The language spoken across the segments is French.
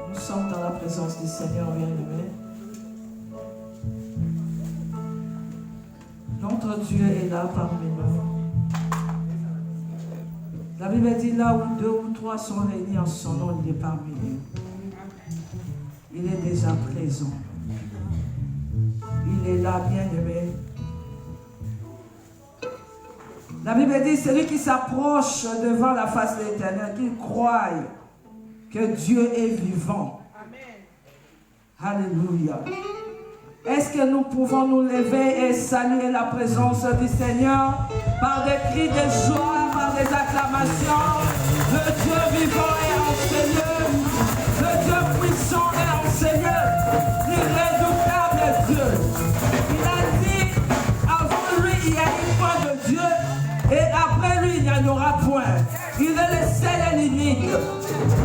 Nous sommes dans la présence du Seigneur bien-aimé. Notre Dieu est là parmi nous. La Bible dit là où 2 ou 3 sont réunis en son nom, il est parmi nous. Il est déjà présent. Il est là, bien-aimé. La Bible dit, celui qui s'approche devant la face de l'Éternel, qu'il croie que Dieu est vivant. Alléluia. Est-ce que nous pouvons nous lever et saluer la présence du Seigneur par des cris de joie, par des acclamations? Le Dieu vivant est en Seigneur. Le Dieu puissant est en Seigneur. L'irrédoutable Dieu. Il a dit, avant lui, il y a une fois de Dieu. Et après lui, il n'y en aura point. Il est le seul et l'unique.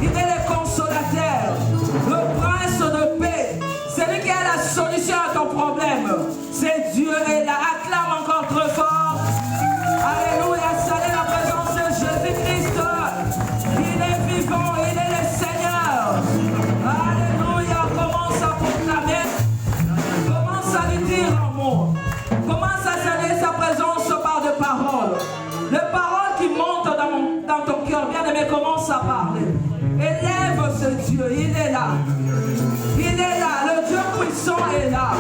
Il est le consolateur, le prince de paix. Celui qui a la solution à ton problème. C'est Dieu et là. Acclame encore très fort. Alléluia. Salut la présence de Jésus-Christ. Il est vivant. Il est le Seigneur. Alléluia. Commence à proclamer. Commence à lui dire un mot. Commence à saluer sa présence par des paroles. Les paroles qui montent dans ton cœur, bien aimé, commence à parler. Élève ce Dieu, il est là. Il est là, le Dieu puissant est là.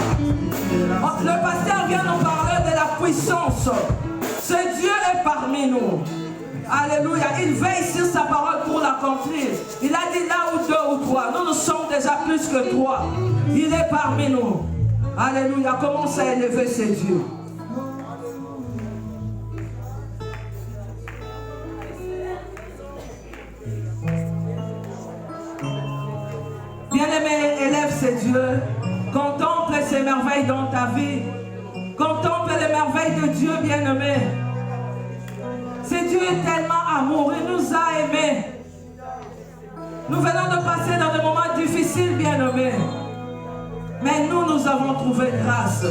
Le pasteur vient nous parler de la puissance. Ce Dieu est parmi nous. Alléluia, il veille sur sa parole pour l'accomplir. Il a dit là où 2 ou 3. Nous sommes déjà plus que 3. Il est parmi nous. Alléluia, commence à élever ce Dieu. Bien-aimé, élève ces dieux. Contemple ces merveilles dans ta vie. Contemple les merveilles de Dieu, bien-aimé. Ce Dieu est tellement amoureux, il nous a aimés. Nous venons de passer dans des moments difficiles, bien-aimé. Mais nous avons trouvé grâce.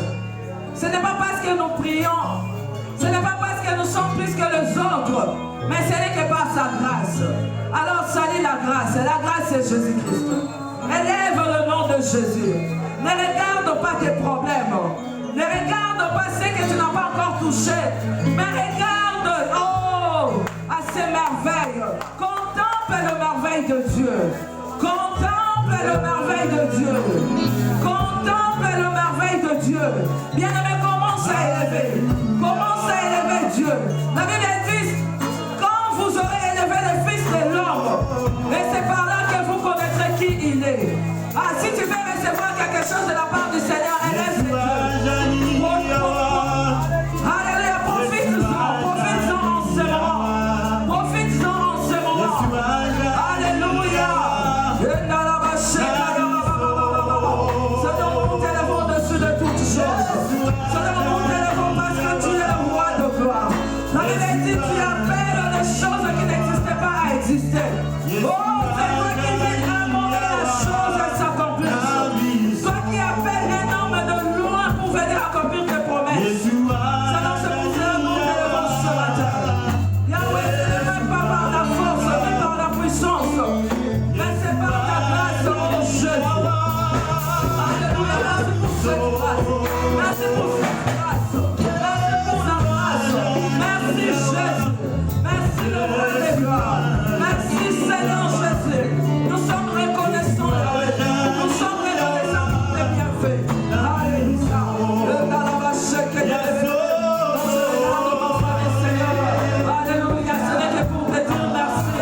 Ce n'est pas parce que nous prions. Ce n'est pas parce que nous sommes plus que les autres. Mais ce n'est que par sa grâce. Alors salue la grâce. La grâce c'est Jésus-Christ. Élève le nom de Jésus. Ne regarde pas tes problèmes. Ne regarde pas ce que tu n'as pas encore touché. Mais regarde, à ces merveilles. Contemple les merveilles de Dieu. Contemple les merveilles de Dieu. Contemple les merveilles de Dieu. Bien-aimé, commence à élever. Commence à élever Dieu. La Bible dit, quand vous aurez élevé le Fils de l'homme, et c'est par là que vous connaîtrez qui il est. Ah, si tu veux recevoir quelque chose de la part du Seigneur, élève Dieu. Alléluia, profite-en en ce moment. Profite-en en ce moment. Alléluia. Seigneur, nous t'élèvons au-dessus de toutes choses. Seigneur, nous t'élèvons parce que tu es le roi de gloire. La Bible dit, tu appelles des choses qui n'existaient pas à exister. Oh, c'est toi qui dis un mot et la chose elle s'accomplisse. Toi qui appelles un homme de loin pour venir accomplir tes promesses. Seigneur, c'est pour cela que nous t'élèvons ce matin. Yahweh, ce n'est même pas par la force, mais par la puissance. Mais c'est par ta grâce, mon Jésus. Alléluia, merci pour cette grâce. Merci pour cette grâce. Merci pour ta grâce. Merci Jésus. Merci le roi des gloires. Merci Seigneur Jésus. Nous sommes reconnaissants. Nous sommes reconnaissants pour tes bienfaits. Alléluia. Alléluia. Ce n'est que pour te dire merci.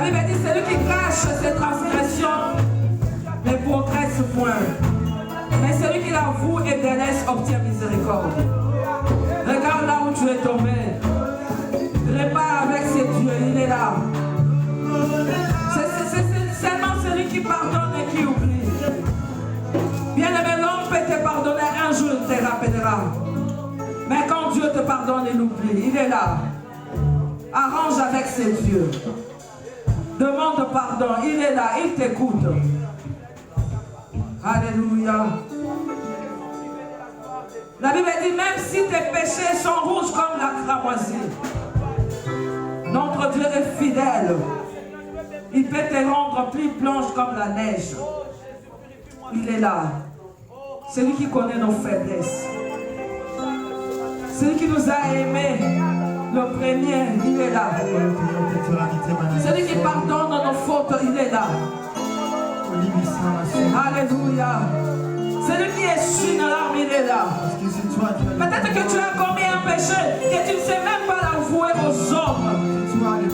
Bible dit, celui qui cache ses transgressions ne progresse point. Mais celui qui l'avoue et délaisse obtient miséricorde. Regarde là où tu es tombé. Répare avec ses dieux, il est là. C'est seulement celui qui pardonne et qui oublie. Bien-aimé, l'homme peut te pardonner un jour, il te rappellera. Mais quand Dieu te pardonne, il oublie. Il est là. Arrange avec ses dieux. Demande pardon. Il est là. Il t'écoute. Alléluia. La Bible dit, même si tes péchés sont rouges comme la cramoisie, notre Dieu est fidèle. Il peut te rendre plus blanche comme la neige. Il est là. C'est lui qui connaît nos faiblesses. Celui qui nous a aimés, le premier, il est là. Celui qui pardonne nos fautes, il est là. Alléluia. Celui qui essuie nos larmes, il est là. Peut-être que tu as commis un péché que tu ne sais même pas l'avouer aux hommes.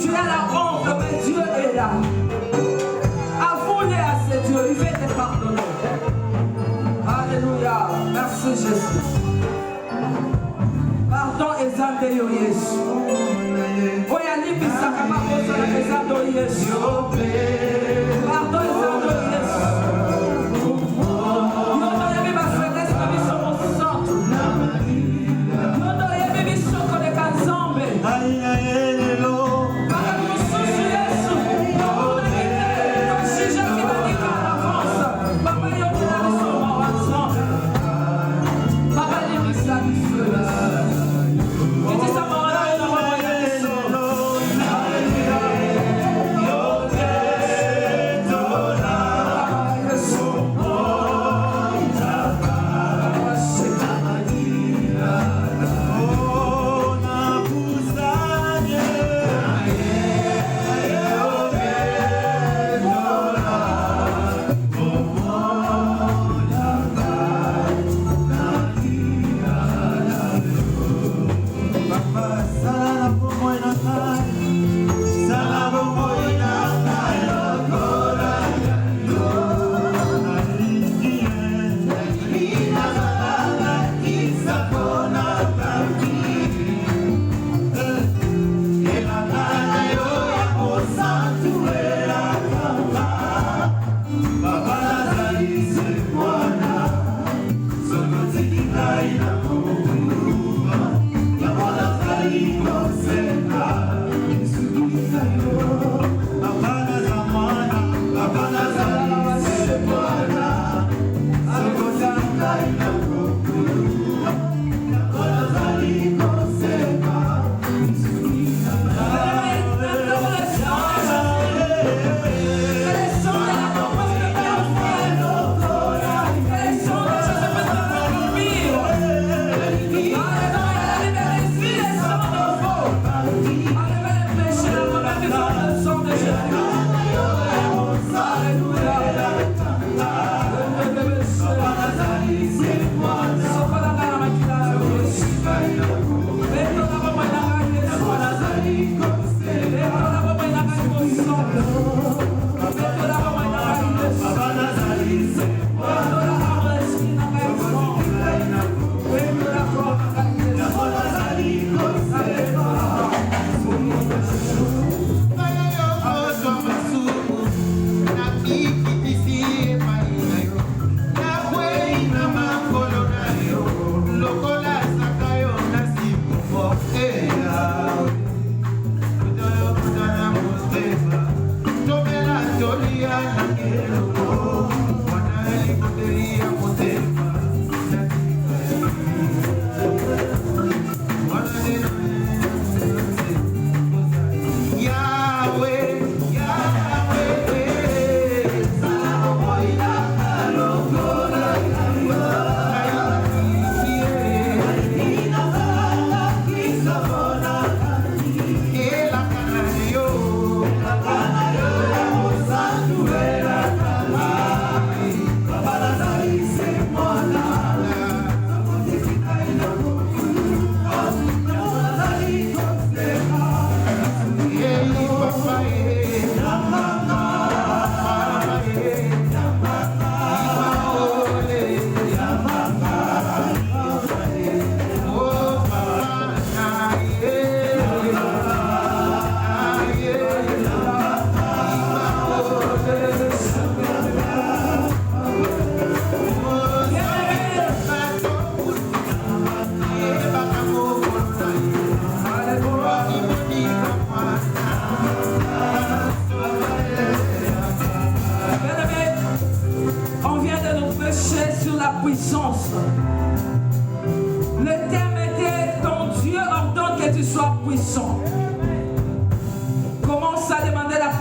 Tu as la honte, mais Dieu est là. Avoue-le à ses dieux, il veut te pardonner. Alléluia. Merci Jésus. Pardon ezande yo Yesu. Oya libisa kama kosa na ezande yo Yesu. Pardon ezande yo Yesu. Yondo yebi ba faiblesse na biso mosantu. Yondo yebi biso koleka nzambe. Paka mosusu Yesu. Kosija kibandika na avance. Papa yokela biso mawa nzambe. Papa libisa biso Yesu. It is a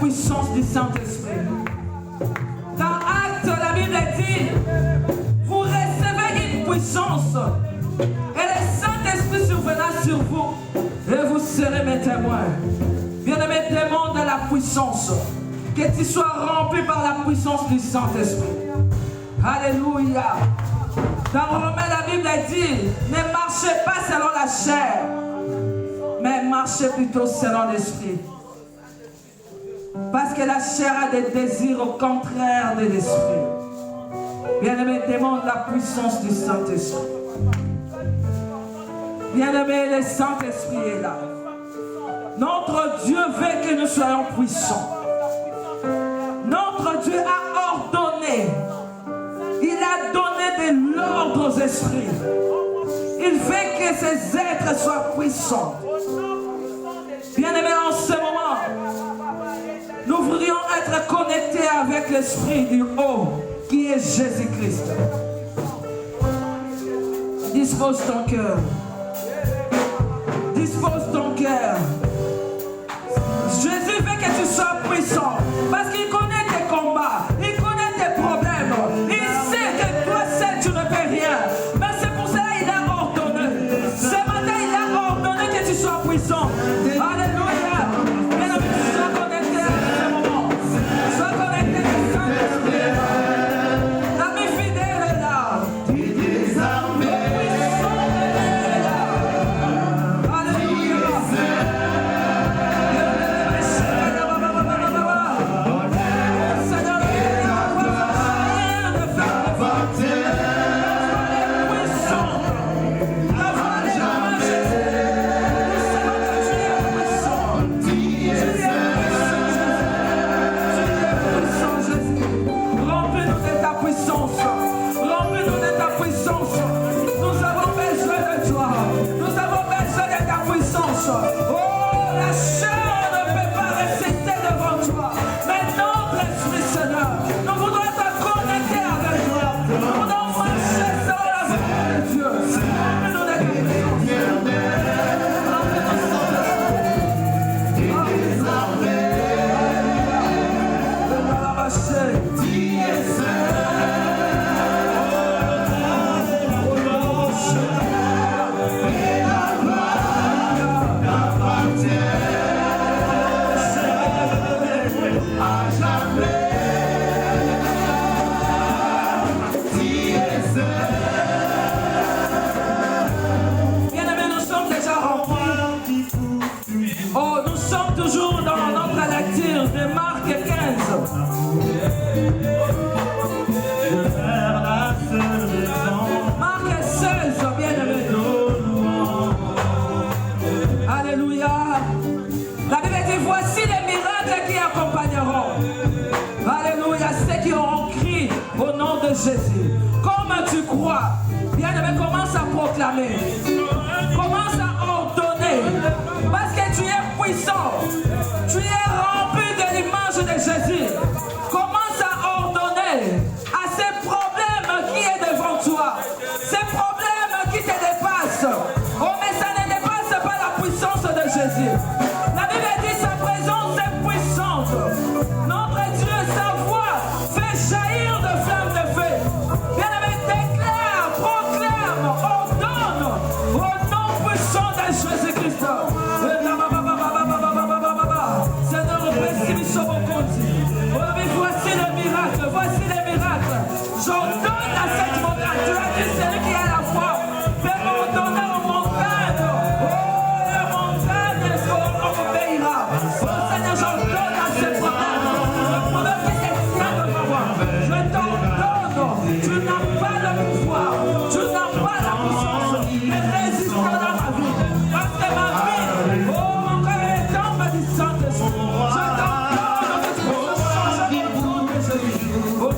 puissance du Saint-Esprit. Dans Actes, la Bible dit, vous recevez une puissance et le Saint-Esprit surviendra sur vous et vous serez mes témoins. Bien-aimé, demande la puissance, que tu sois rempli par la puissance du Saint-Esprit. Alléluia. Dans Romains, la Bible dit, ne marchez pas selon la chair, mais marchez plutôt selon l'esprit. Parce que la chair a des désirs au contraire de l'esprit. Bien-aimé, demande la puissance du Saint-Esprit. Bien-aimé, le Saint-Esprit est là. Notre Dieu veut que nous soyons puissants. Notre Dieu a ordonné. Il a donné de l'ordre aux esprits. Il veut que ces êtres soient puissants. Bien-aimés, en ce moment, nous voudrions être connectés avec l'Esprit du haut, qui est Jésus-Christ. Dispose ton cœur. Dispose ton cœur. Jésus veut que tu sois puissant, parce qu'il connaît tes combats, il connaît tes problèmes, il sait que toi seul tu ne peux rien. Mais c'est pour cela qu'il a ordonné. Ce matin, il a ordonné que tu sois puissant. Alléluia. Bien que tu sois connecté à ce moment. Sois connecté au Saint-Esprit. L'ami fidèle est là. Jésus. Comme tu crois, bien-aimé, commence à proclamer. Commence à ordonner. Parce que tu es puissant. Tu es rempli de l'image de Jésus. Commence à ordonner à ces problèmes qui est devant toi. Ces problèmes qui te dépassent. Oh, mais ça ne dépasse pas la puissance de Jésus. La Bible dit sa présence est puissante. Notre Dieu, sa voix fait jaillir de flammes de feu. Bien-aimé, déclare, proclame, ordonne au nom puissant de Jésus-Christ. Seigneur, précise sur mon compte. Voici le miracle, voici les miracles. J'ordonne à cette montagne. Tu as dit, celui qui a la foi, fais m'ordonner aux montagnes. Oh, les montagnes, est-ce qu'on obéira? Oh, Seigneur, j'ordonne à cette montagne. Le problème qui se tient devant moi. Je t'ordonne. Tu n'as pas le pouvoir. Tu n'as pas la puissance. Mais résiste dans ma vie. Parce que ma vie, oh, mon cœur est tombe du Saint-Esprit. Je t'ordonne que tu me changes mon nom de Jésus. Oh,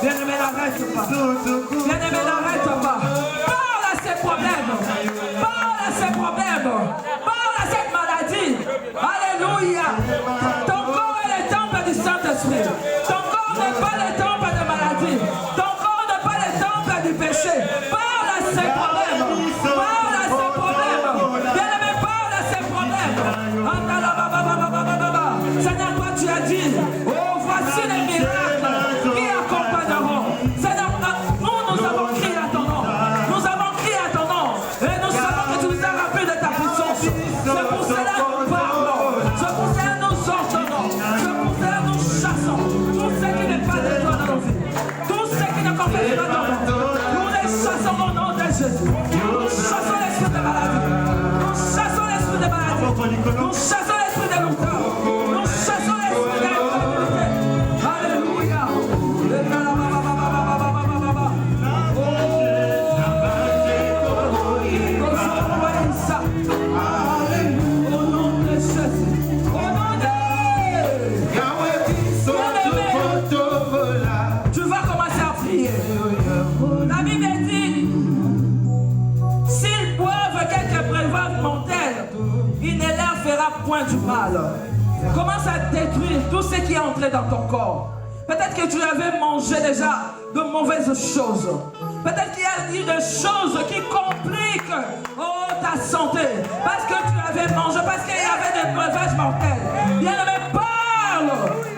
Bien-aimé, n'arrête pas. Bien-aimé, n'arrête pas. Parle à ses problèmes. Parle à ses problèmes. Parle à cette maladie. Alléluia. Ton corps est le temple du Saint-Esprit. Ton corps n'est pas le temple de maladie. Ton corps n'est pas le temple du péché. Parle à ses problèmes. Parle à ses problèmes. Bien-aimé, parle à ses problèmes. Seigneur, toi tu as dit, oh voici les miracles qui accompagneront. Seigneur, nous avons crié à ton nom. Nous avons crié à ton nom. Et nous savons que tu nous as rappelé de ta puissance. C'est pour cela que nous parlons. C'est pour cela que nous ordonnons. C'est pour cela que nous chassons. Tout ce qui n'est pas de toi dans nos vies. Tout ce qui ne confesse pas ton nom. Nous les chassons au nom de Jésus. Nous chassons l'esprit de maladie. Nous chassons l'esprit de maladie. Nous chassons l'esprit de lourdeur. Nous chassons l'esprit de l'infirmité. Alléluia. Au nom de Jésus. Au nom de... Tu vas commencer à prier. La Bible dit, s'ils boivent quelques breuvages mortels, il ne leur fera point du mal. Commence à détruire tout ce qui est entré dans ton corps. Peut-être que tu avais mangé déjà de mauvaises choses. Peut-être qu'il y a eu des choses qui compliquent ta santé. Parce que tu avais mangé, parce qu'il y avait des breuvages mortels. Bien-aimé, parle.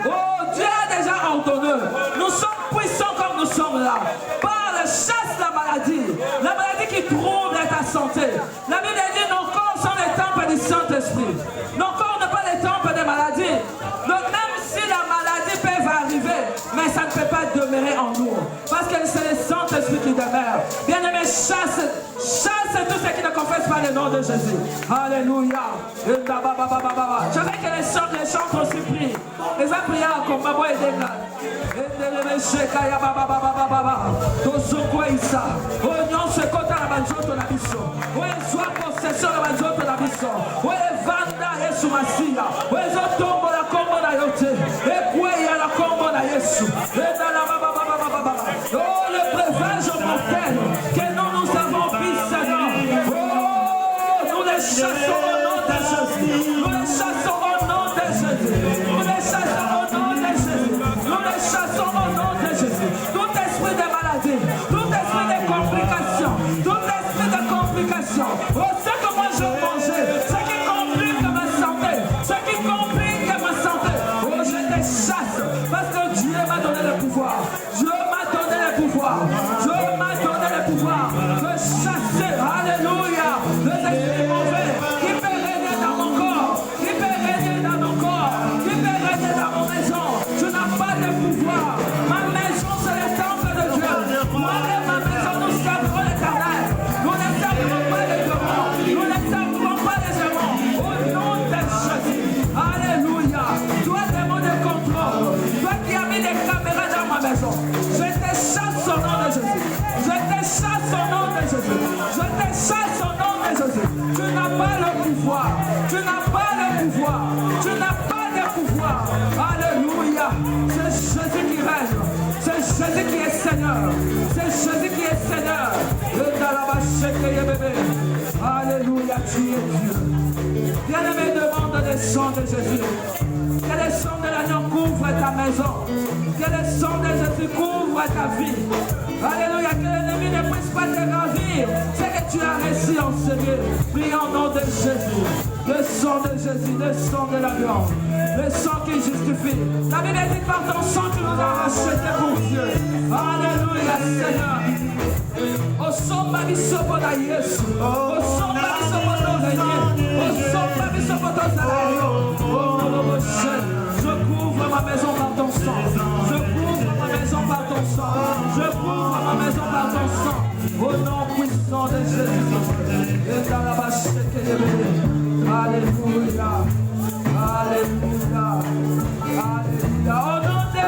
Oh, Dieu a déjà ordonné. Nous sommes puissants comme nous sommes là. Parle, chasse la maladie. La maladie qui trouble ta santé. La Bible dit nos corps sont les temples du Saint-Esprit. Nos corps ne sont pas les temples des maladies. Donc même si la maladie peut arriver, mais ça ne peut pas demeurer en nous. Parce que c'est le Saint-Esprit qui demeure. Bien-aimé, chasse tout ce qui ne confesse pas le nom de Jésus. Alléluia. Je veux que les chantres aussi prient. Les a priés en combat et dégâts. Oh, le breuvage mortel que nous avons pris, Seigneur. Oh, nous les chassons au nom de Jésus. Nous les chassons au nom de Jésus. Nous les chassons au nom de Jésus. Nous les chassons au nom de Jésus. Tout esprit de maladie, tout esprit de complications, tout esprit de complications. Oh, ce que moi je mangeais, ce qui complique ma santé, ce qui complique ma santé. Oh, je te chasse parce que Dieu m'a donné le pouvoir. Dieu m'a donné le pouvoir. Dieu m'a donné le pouvoir de chasser, alléluia, les esprits mauvais qui peut régner dans mon corps, qui peut régner dans nos corps, qui peut régner dans mon maison. Tu n'as pas de pouvoir. Ma maison, c'est le temple de Dieu. Moi et ma maison, nous servons l'Éternel. Nous ne servons pas les démons. Nous ne servons pas les démons. Au nom de Jésus. Alléluia. Toi, démon de contrôle. Toi qui as mis des caméras dans ma maison. Je te chasse au nom de Jésus. Je te chasse au nom de Jésus. Je te chasse au nom de Jésus. Tu n'as pas le pouvoir. Tu n'as pas le pouvoir. Tu n'as pas de pouvoir. Alléluia. C'est Jésus qui règne. C'est Jésus qui est Seigneur. C'est Jésus qui est Seigneur. Alléluia, tu es Dieu. Bien-aimé, demande le sang de Jésus. Que le sang de l'agneau couvre ta maison. Que le sang de Jésus couvre ta vie. Alléluia, que l'ennemi ne puisse pas te ravir. C'est que tu as réussi en Seigneur. Prie en nom de Jésus. Le sang de Jésus, le sang de l'agneau. Le sang qui justifie. La Bible dit par ton sang tu nous as rachetés pour Dieu. Alléluia, Seigneur. Au son ma vie sopona Yesu. Au son ma vie sopona régner. Au son ma vie sopona salario. Oh, je couvre ma maison par ton sang. Je couvre ma maison par ton sang. Je couvre ma maison par ton sang. Au nom puissant de Jésus. Et dans la vache que alléluia. Alléluia. Alléluia. Au nom de...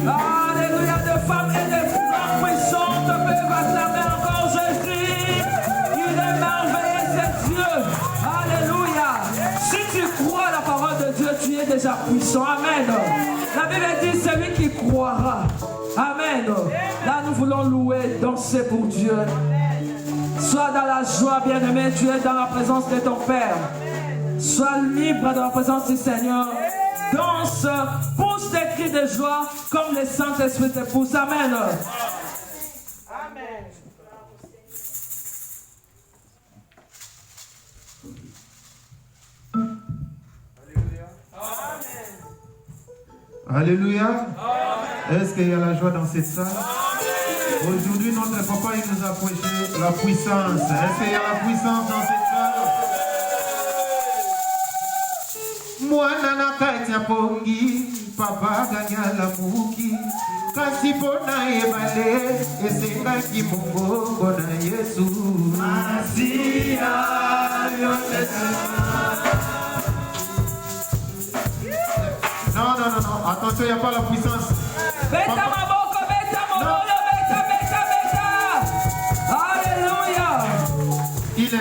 Alléluia, de femmes et de femmes puissantes peuvent acclamer encore Jésus. Il est merveilleux, c'est Dieu. Alléluia. Si tu crois à la parole de Dieu, tu es déjà puissant. Amen. La Bible dit celui qui croira. Amen. Là, nous voulons louer, danser pour Dieu. Sois dans la joie, bien-aimé. Tu es dans la présence de ton Père. Sois libre dans la présence du Seigneur. Danse, pousse des cris de joie comme le Saint-Esprit te pousse. Amen. Amen. Alléluia. Est-ce qu'il y a la joie dans cette salle? Aujourd'hui, notre papa il nous a prêché la puissance. Est-ce qu'il y a la puissance dans cette salle? Moi, nana katia pongi, papa ganya la muki. Kasi bona ebale, esenga ki mungo na Yesu. Masia, non, attention, il n'y a pas la puissance. Beta ma boca, beta mobolo, beta. Alléluia. Il est là.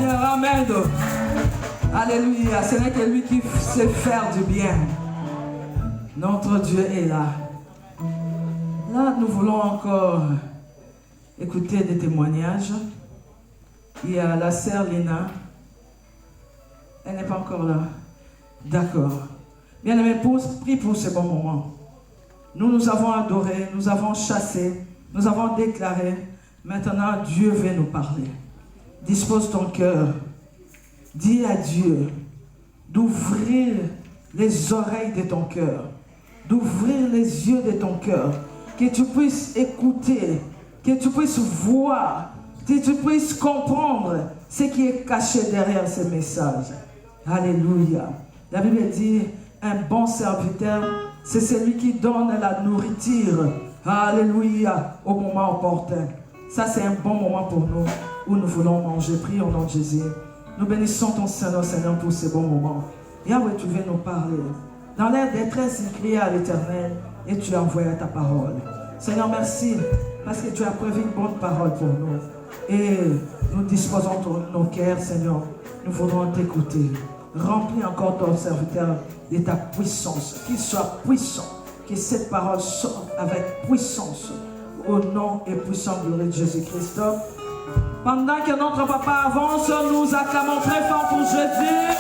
Seigneur. Amen. Alléluia. Ce n'est que lui qui sait faire du bien. Notre Dieu est là. Là, nous voulons encore écouter des témoignages. Il y a la sœur Lina. Elle n'est pas encore là. D'accord. Bien-aimés, prie pour ce bon moment. Nous avons adoré, nous avons chassé, nous avons déclaré. Maintenant, Dieu veut nous parler. Dispose ton cœur. Dis à Dieu d'ouvrir les oreilles de ton cœur, d'ouvrir les yeux de ton cœur, que tu puisses écouter, que tu puisses voir, que tu puisses comprendre ce qui est caché derrière ces messages. Alléluia. La Bible dit, un bon serviteur, c'est celui qui donne la nourriture. Alléluia, au moment opportun. Ça, c'est un bon moment pour nous, où nous voulons manger. Prie au nom de Jésus. Nous bénissons ton Seigneur, Seigneur, pour ce bon moment. Yahweh, tu viens nous parler. Dans l'air détresse, il criait à l'Éternel et tu as envoyé ta parole. Seigneur, merci, parce que tu as prévu une bonne parole pour nous. Et nous disposons nos cœurs, Seigneur. Nous voudrons t'écouter. Remplis encore ton serviteur de ta puissance. Qu'il soit puissant. Que cette parole sorte avec puissance. Au nom et puissant glorieux de Jésus-Christ. Pendant que notre papa avance, nous acclamons très fort pour Jésus.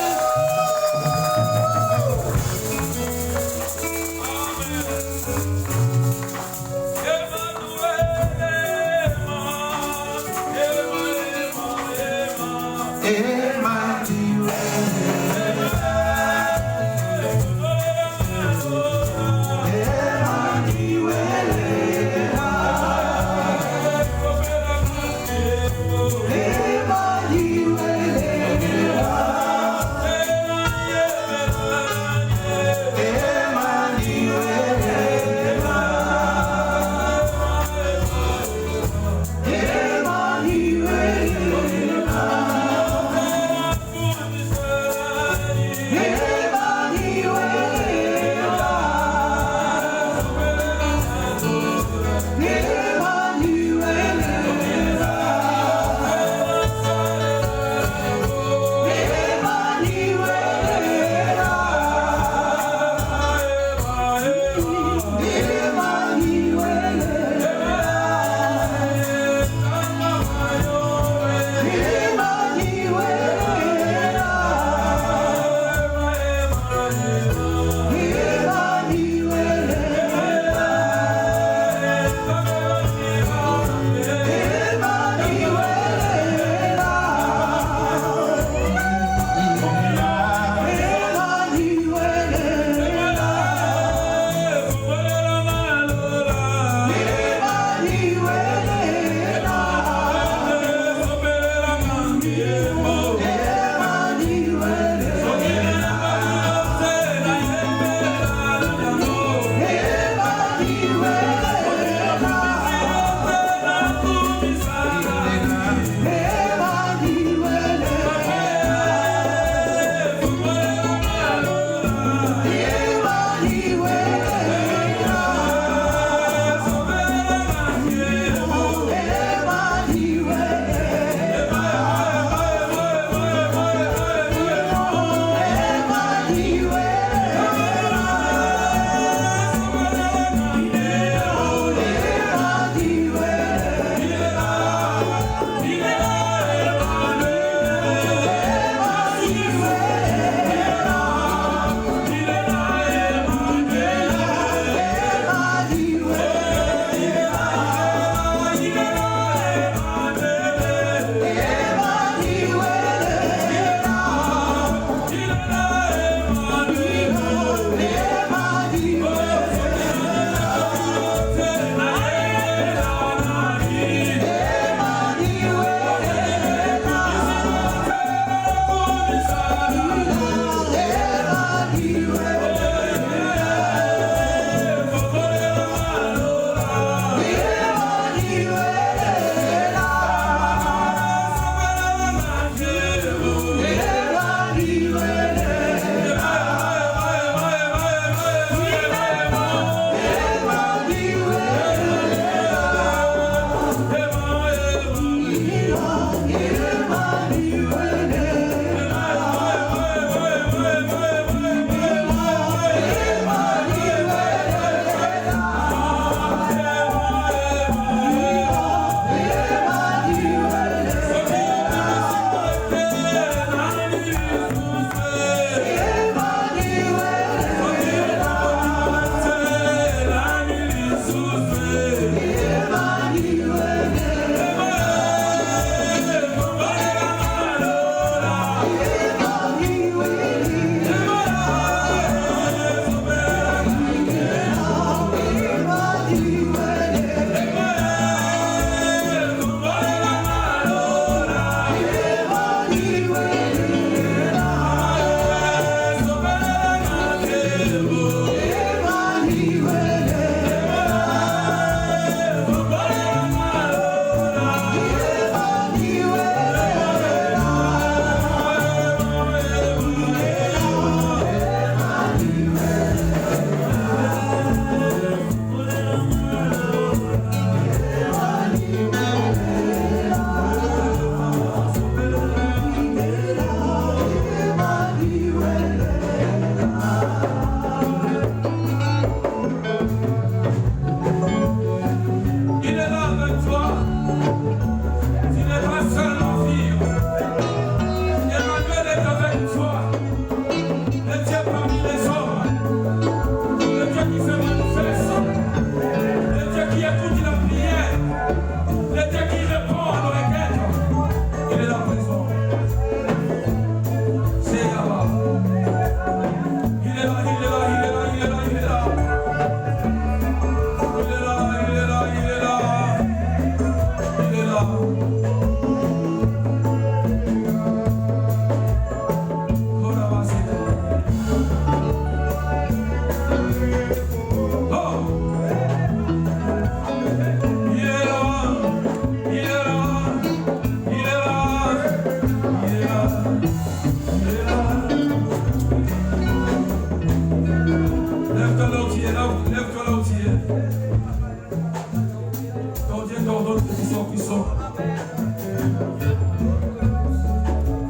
puissant.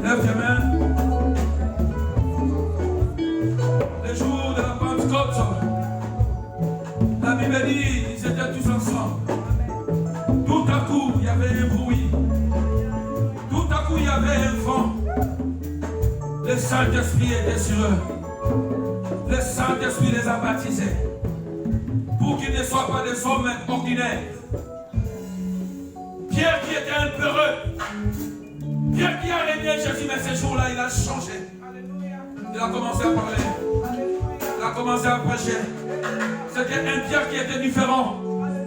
Lève tes mains. Le jour de la Pentecôte, la Bible dit, ils étaient tous ensemble. Tout à coup, il y avait un bruit. Tout à coup, il y avait un vent. Le Saint-Esprit était sur eux. Le Saint-Esprit les a baptisés. Pour qu'ils ne soient pas des hommes ordinaires. Pierre qui était un peureux. Pierre qui a régné Jésus, mais ce jour-là, il a changé. Il a commencé à parler. Il a commencé à prêcher. C'était un Pierre qui était différent.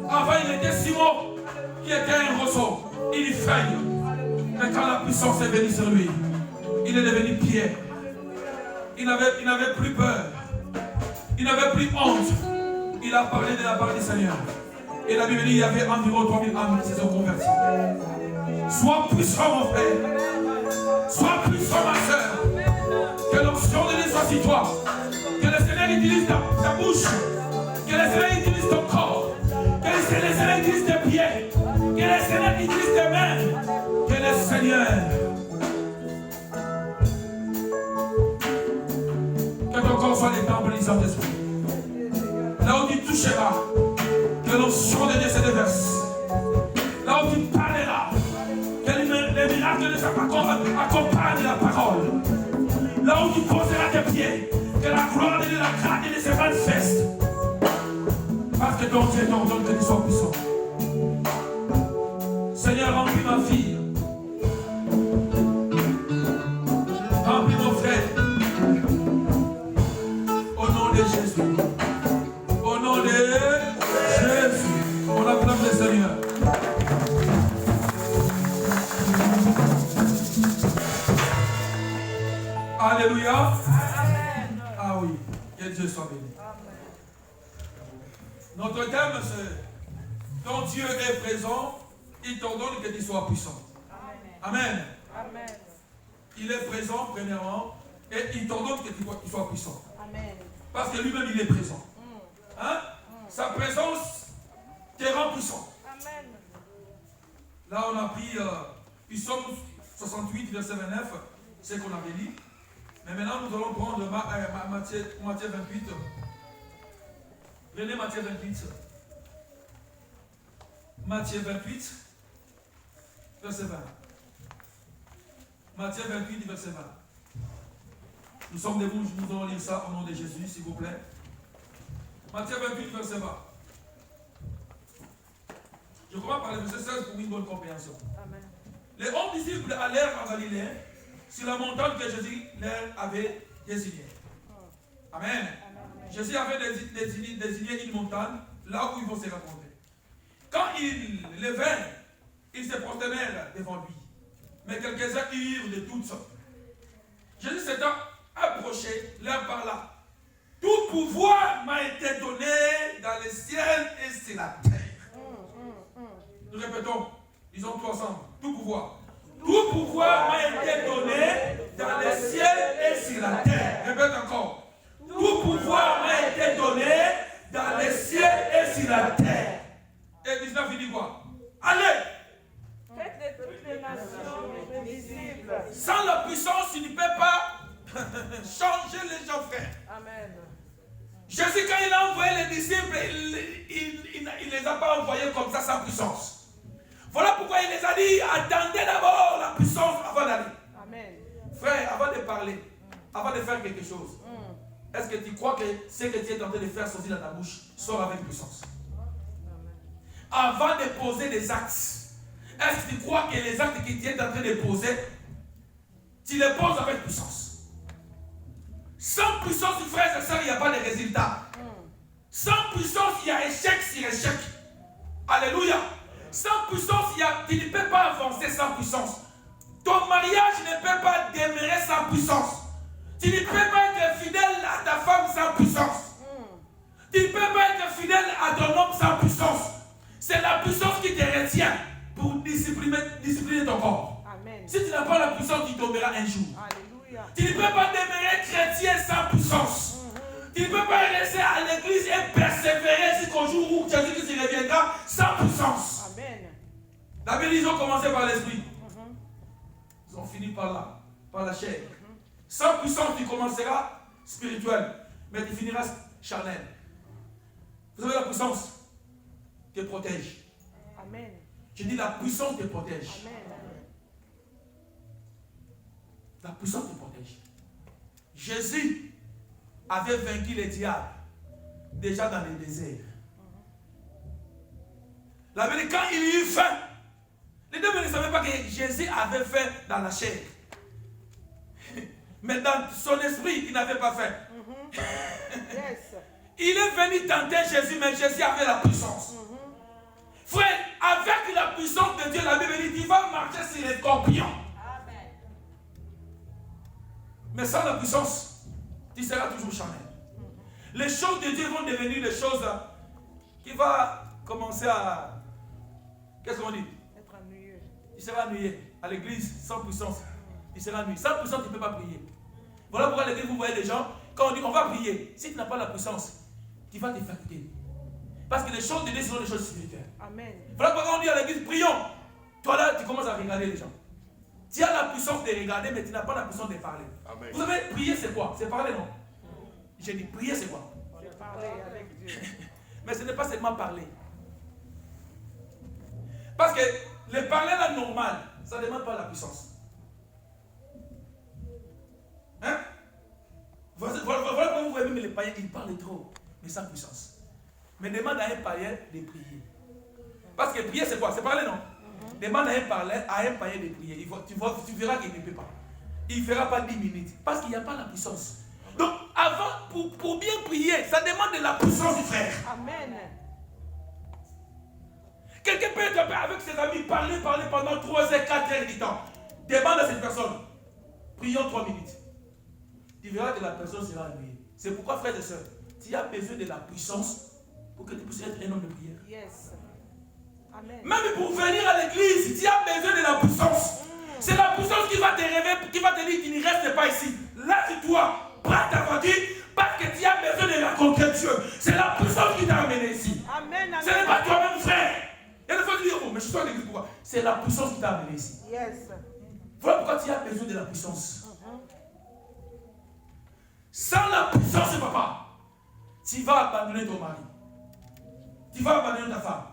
Avant, il était Simon, qui était un roseau. Il feuille. Mais quand la puissance est venue sur lui, il est devenu Pierre. Il n'avait plus peur. Il n'avait plus honte. Il a parlé de la part du Seigneur. Et la Bible dit qu'il y avait environ 3000 âmes qui se sont converties. Sois puissant, mon frère. Sois puissant, ma soeur. Que l'onction de Dieu soit sur toi. Que le Seigneur utilise ta bouche. Que le Seigneur utilise ton corps. Que le Seigneur utilise tes pieds. Que le Seigneur utilise tes mains. Que le Seigneur. Que ton corps soit les temples du Saint-Esprit. Là où tu toucheras, que l'onction de Dieu se déverse. Là où tu parleras, que les miracles de Dieu accompagnent la parole. Là où tu poseras tes pieds, que la gloire de Dieu, la grâce de Dieu se manifeste. Parce que ton Dieu t'ordonne que tu sois puissant. Seigneur, remplis ma fille. Remplis mon frère. Au nom de Jésus. Au nom de Jésus. On acclame le Seigneur. Alléluia. Amen. Ah oui. Que Dieu soit béni. Amen. Notre thème, c'est ton Dieu est présent, il t'ordonne que tu sois puissant. Amen. Amen. Amen. Il est présent, premièrement, et il t'ordonne que tu sois puissant. Amen. Parce que lui-même, il est présent. Hein? Sa présence te rend puissant. Amen. Là, on a pris Psaume 68, verset 29, c'est ce qu'on avait dit. Mais maintenant, nous allons prendre Matthieu 28. Prenez Matthieu 28. Matthieu 28, verset 20. Matthieu 28, verset 20. Nous sommes debout, nous allons lire ça au nom de Jésus, s'il vous plaît. Matthieu 28, verset 20. Je commence par le verset 16 pour une bonne compréhension. Amen. Les 11 disciples allèrent en Galilée, sur la montagne que Jésus leur avait désignée. Amen. Amen. Jésus avait désigné une montagne, là où ils vont se rencontrer. Quand ils les vinrent, ils se prosternèrent devant lui. Mais quelques-uns eurent de toutes sortes. Jésus s'étant approché, leur parla. Tout pouvoir m'a été donné dans le ciel et sur la terre. Nous répétons, disons tous ensemble. Tout pouvoir. Tout pouvoir m'a été donné dans le ciel et sur la terre. Répète encore. Tout pouvoir m'a été donné dans le ciel et sur la terre. Et 19, il dit quoi? Allez! Faites de toutes les nations visibles. Sans la puissance, tu ne peux pas changer les gens, frère. Amen. Jésus, quand il a envoyé les disciples, il ne les a pas envoyés comme ça sans puissance. Voilà pourquoi il les a dit, attendez d'abord la puissance avant d'aller. Amen. Frère, avant de parler, avant de faire quelque chose, est-ce que tu crois que ce que tu es en train de faire sortir dans ta bouche sort avec puissance? Avant de poser des actes, est-ce que tu crois que les actes que tu es en train de poser, tu les poses avec puissance? Sans puissance, frère et sœurs, il n'y a pas de résultat. Sans puissance, il y a échec sur échec. Alléluia. Sans puissance, tu ne peux pas avancer sans puissance. Ton mariage ne peut pas demeurer sans puissance. Tu ne peux pas être fidèle à ta femme sans puissance. Tu ne peux pas être fidèle à ton homme sans puissance. C'est la puissance qui te retient pour discipliner ton corps. Amen. Si tu n'as pas la puissance, tu tomberas un jour. Alléluia. Tu ne peux pas demeurer chrétien sans puissance. Tu ne peux pas rester à l'église et persévérer jusqu'au jour où Jésus reviendra sans puissance. Amen. La Bible dit ils ont commencé par l'esprit. Ils ont fini par la chair. Sans puissance, tu commenceras spirituel, mais tu finiras charnel. Vous avez la puissance te protège. Amen. Je dis la puissance te protège. Amen. La puissance te protège. Jésus avait vaincu les diables déjà dans le désert. La Bible, quand il y eut faim, les deux ne savaient pas que Jésus avait faim dans la chair. Mais dans son esprit, il n'avait pas faim. Yes. Il est venu tenter Jésus, mais Jésus avait la puissance. Frère, avec la puissance de Dieu, la Bible dit, tu vas marcher sur les scorpions. Amen. Mais sans la puissance, tu seras toujours charnel. Les choses de Dieu vont devenir des choses qui vont commencer à... Qu'est-ce qu'on dit? Être ennuyeux. Tu seras ennuyé à l'église sans puissance. Tu seras ennuyé. Sans puissance, tu ne peux pas prier. Voilà pourquoi l'église, vous voyez les gens, quand on dit on va prier, si tu n'as pas la puissance, tu vas te fatiguer. Parce que les choses de Dieu sont des choses spirituelles. Amen. Voilà pourquoi on dit à l'église, prions. Toi là, tu commences à regarder les gens. Tu as la puissance de regarder, mais tu n'as pas la puissance de parler. Amen. Vous savez, prier c'est quoi? C'est parler, non? J'ai dit, prier c'est quoi? C'est parler avec Dieu. Mais ce n'est pas seulement parler. Parce que le parler là normal, ça ne demande pas la puissance. Hein? Voilà pourquoi vous voyez même les païens, ils parlent trop, mais sans puissance. Mais demande à un païen de prier. Parce que prier c'est quoi? C'est parler, non? Demande à un païen de prier. Tu verras qu'il ne peut pas. Il ne fera pas 10 minutes. Parce qu'il n'y a pas la puissance. Donc, avant, pour bien prier, ça demande de la puissance du frère. Amen. Quelqu'un peut être avec ses amis, parler pendant 3 heures, 4 heures du temps. Demande à cette personne. Prions 3 minutes. Tu verras que la personne sera ennuyée. C'est pourquoi, frères et sœurs, tu as besoin de la puissance pour que tu puisses être un homme de prière. Yes. Amen. Même pour venir à l'église, tu as besoin de la puissance. C'est la puissance qui va te réveiller, qui va te dire, tu ne restes pas ici. Lâche-toi, prends ta voiture, parce que tu as besoin de rencontrer Dieu. C'est la puissance qui t'a amené ici. Amen. Amen. Ce n'est pas toi-même, frère. Il y a des fois qui disent, oh, mais je suis à l'église, pourquoi? C'est la puissance qui t'a amené ici. Yes. Voilà pourquoi tu as besoin de la puissance. Sans la puissance, papa, tu vas abandonner ton mari. Tu vas abandonner ta femme.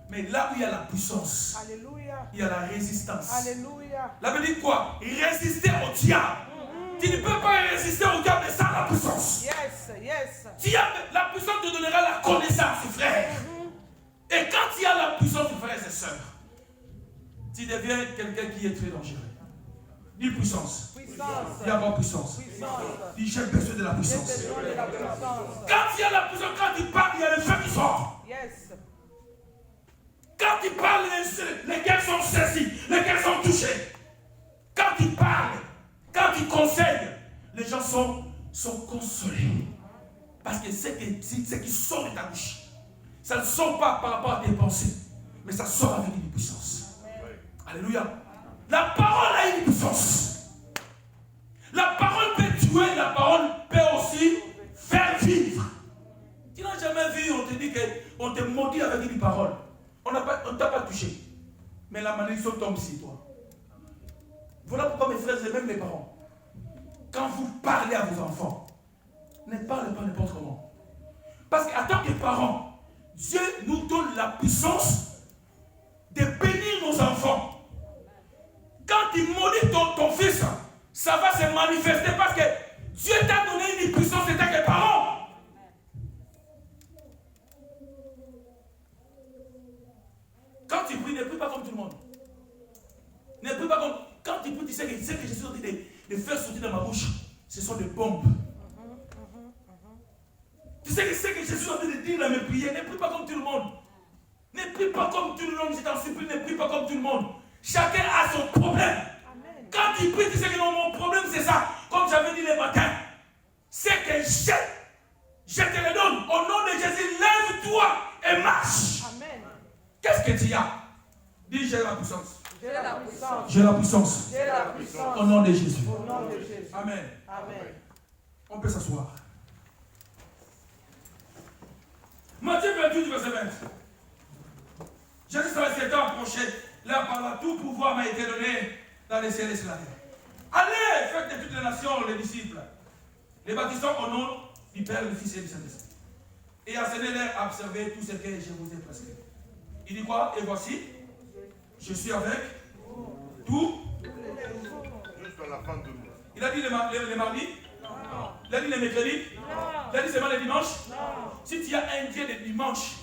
Mais là où il y a la puissance, Alléluia. il y a la résistance. Alléluia. La Bible dit quoi? Résister au diable. Tu ne peux pas résister au diable sans la puissance. Yes. Yes. La puissance te donnera la connaissance, frère. Et quand tu as la puissance, frères et sœurs, tu deviens quelqu'un qui est très dangereux. Dis puissance. Puissance. Dis avoir puissance. Puissance. Dis j'ai besoin de la J'ai puissance. besoin de la puissance. Quand tu as la puissance, quand tu parles, il y a le feu qui sort. Yes. Quand tu parles, les cœurs sont saisis, les cœurs sont touchés. Quand tu parles, quand tu conseilles, les gens sont consolés. Parce que ce qui sort de ta bouche, ça ne sort pas par rapport à tes pensées, mais ça sort avec une puissance. Alléluia. La parole a une puissance. La parole peut tuer, la parole peut aussi faire vivre. Tu n'as jamais vu, on te dit qu'on te maudit avec une parole. On ne t'a pas touché. Mais la malédiction tombe sur toi. Voilà pourquoi mes frères et même les parents, quand vous parlez à vos enfants, ne parlez pas n'importe comment. Parce qu'en tant que parents, Dieu nous donne la puissance de bénir nos enfants. Quand tu maudis ton fils, ça va se manifester parce que Dieu t'a donné une puissance en tant que parent. Quand tu pries, ne prie pas comme tout le monde. Ne prie pas comme... Quand tu pries, tu sais que je suis en train de faire sortir dans ma bouche, ce sont des bombes. Tu sais que ce que je suis en train de dire dans mes prières, ne prie pas comme tout le monde. Ne prie pas comme tout le monde, je t'en supplie, ne prie pas comme tout le monde. Chacun a son problème. Amen. Quand tu pries, tu sais que non, mon problème c'est ça. Comme j'avais dit le matin, c'est que je te le donne. Au nom de Jésus, lève-toi et marche. Amen. Qu'est-ce que tu as? Dis, j'ai la puissance. J'ai la puissance. J'ai la puissance. J'ai la puissance. Au nom de Jésus. Au nom de Jésus. Amen. Amen. On peut s'asseoir. Matthieu 28, verset 20. Jésus s'était approché. Là, par là, tout pouvoir m'a été donné dans les ciels et sur la terre. Allez, faites de toutes les nations les disciples. Les baptisons au nom du Père, du Fils et du Saint-Esprit. Et enseignez-leur à observer tout ce que je vous ai prescrit. Il dit quoi? Et voici, je suis avec tout. Jusqu'à la fin du mois. Il a dit les mardis? Non. Il a dit les mercredis? Non. Il a dit seulement les dimanches? Non. Si tu as un Dieu de dimanche,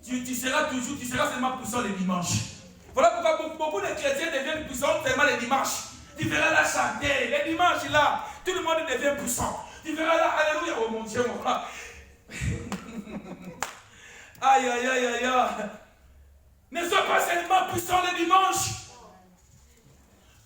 tu seras seulement puissant les dimanches. Voilà pourquoi beaucoup de chrétiens deviennent puissants seulement les dimanches. Tu verras là chanter, les dimanches là, tout le monde devient puissant. Tu verras là, alléluia, oh mon Dieu, mon frère. Aïe, aïe, aïe, aïe, aïe. Ne sois pas seulement puissant les dimanches.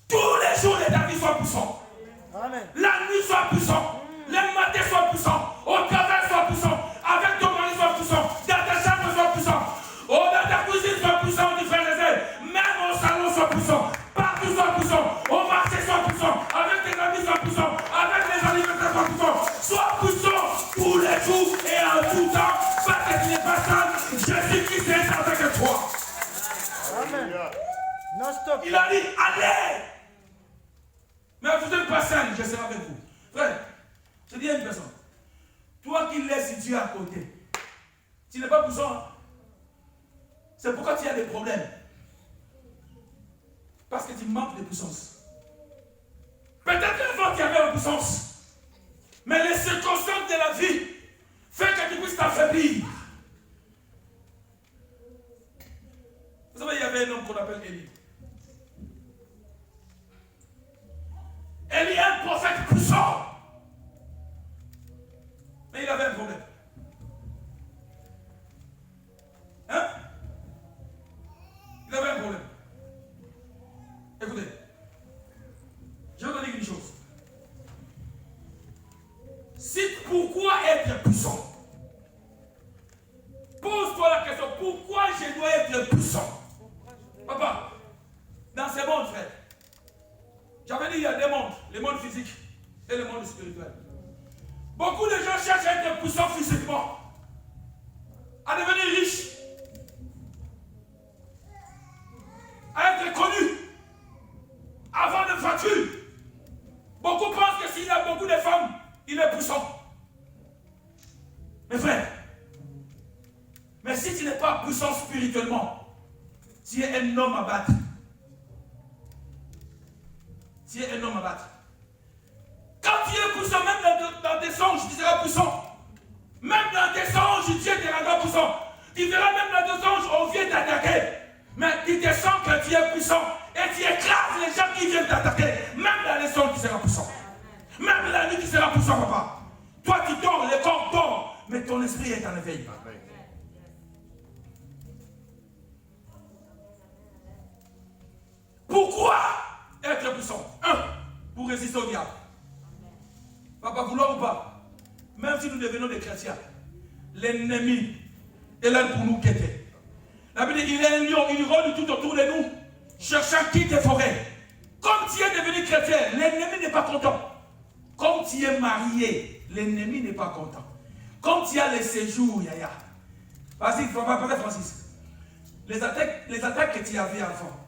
Tous les jours de ta vie soient puissants. Amen. La nuit soit puissant. Les matins soient puissants. Au travail soit puissant. Avec ton mari soit puissant. Dans ta chambre soit puissant. Oh, dans ta cuisine soit puissant, tu frères et sœurs. Même au salon soit puissant. Partout soit puissant. Au marché soit puissant. Avec tes amis soit puissant. Avec les anniversaires soit puissant. Sois puissant tous les jours et en tout temps. Parce que tu n'es pas seul. Jésus-Christ est avec toi. Amen. Non, stop. Il a dit, allez. Mais vous n'êtes pas sains, je serai avec vous. Frère, je dis à une personne, toi qui laisses Dieu à côté, tu n'es pas puissant. C'est pourquoi tu as des problèmes. Parce que tu manques de puissance. Peut-être qu'avant tu avais la puissance. Mais les circonstances de la vie font que tu puisses t'affaiblir. Vous savez, il y avait un homme qu'on appelle Élie. Élie est un prophète puissant. Mais il avait un problème. Hein? Il avait un problème. Écoutez, je vais vous dire une chose. Si pourquoi être puissant? Pose-toi la question, pourquoi je dois être puissant? Papa, dans ce monde, frère, j'avais dit il y a deux mondes, le monde physique et le monde spirituel. Beaucoup de gens cherchent à être puissants physiquement, à devenir riches, à être connus, à avoir de voitures. Beaucoup pensent que s'il a beaucoup de femmes, il est puissant. Mes frères, mais si tu n'es pas puissant spirituellement, tu es un homme à battre. Tu es un homme à battre. Quand tu es puissant, même dans tes songes, tu seras puissant. Même dans tes songes, Dieu te rendra puissant. Tu verras même dans tes songes, on vient t'attaquer. Mais tu te sens que tu es puissant. Et tu écrases les gens qui viennent t'attaquer. Même dans les songes, tu seras puissant. Même la nuit, tu seras puissant, papa. Toi, tu dors, le corps dort. Mais ton esprit est en éveil. Pourquoi être puissant? 1. Pour résister au diable. Papa, vouloir ou pas, même si nous devenons des chrétiens, l'ennemi est là pour nous guetter. La Bible dit, il est un lion, il rôde tout autour de nous, cherchant qui dévorer. Comme tu es devenu chrétien, l'ennemi n'est pas content. Comme tu es marié, l'ennemi n'est pas content. Comme tu as les séjours, Yaya. Vas-y, Papa Francis. Les attaques que tu avais avant,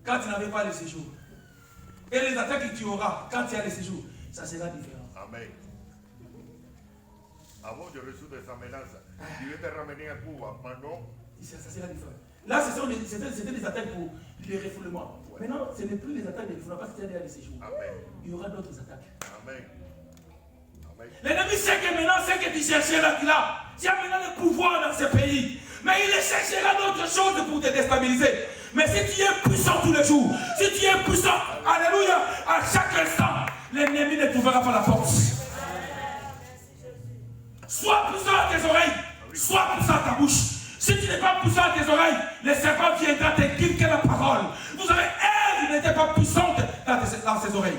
quand tu n'avais pas les séjours, et les attaques que tu auras quand tu as les séjours, ça sera différent. Amen. Avant de résoudre sa menace, tu veux te ramener à Cuba, maintenant. Ça sera différent. Là, c'était des attaques pour les refoulements. Ouais. Maintenant, ce n'est plus les attaques des refoulements parce qu'il y a des séjours. Amen. Il y aura d'autres attaques. Amen. Amen. L'ennemi sait que maintenant, c'est que tu cherchais là, tu as maintenant le pouvoir dans ce pays. Mais il cherchera d'autres choses pour te déstabiliser. Mais si tu es puissant tous les jours, si tu es puissant, alléluia, à chaque instant, l'ennemi ne trouvera pas la porte. Sois puissant à tes oreilles, sois puissant à ta bouche. Si tu n'es pas puissant à tes oreilles, le serpent viendra te cliquer la parole. Vous savez, elle n'était pas puissante dans ses oreilles.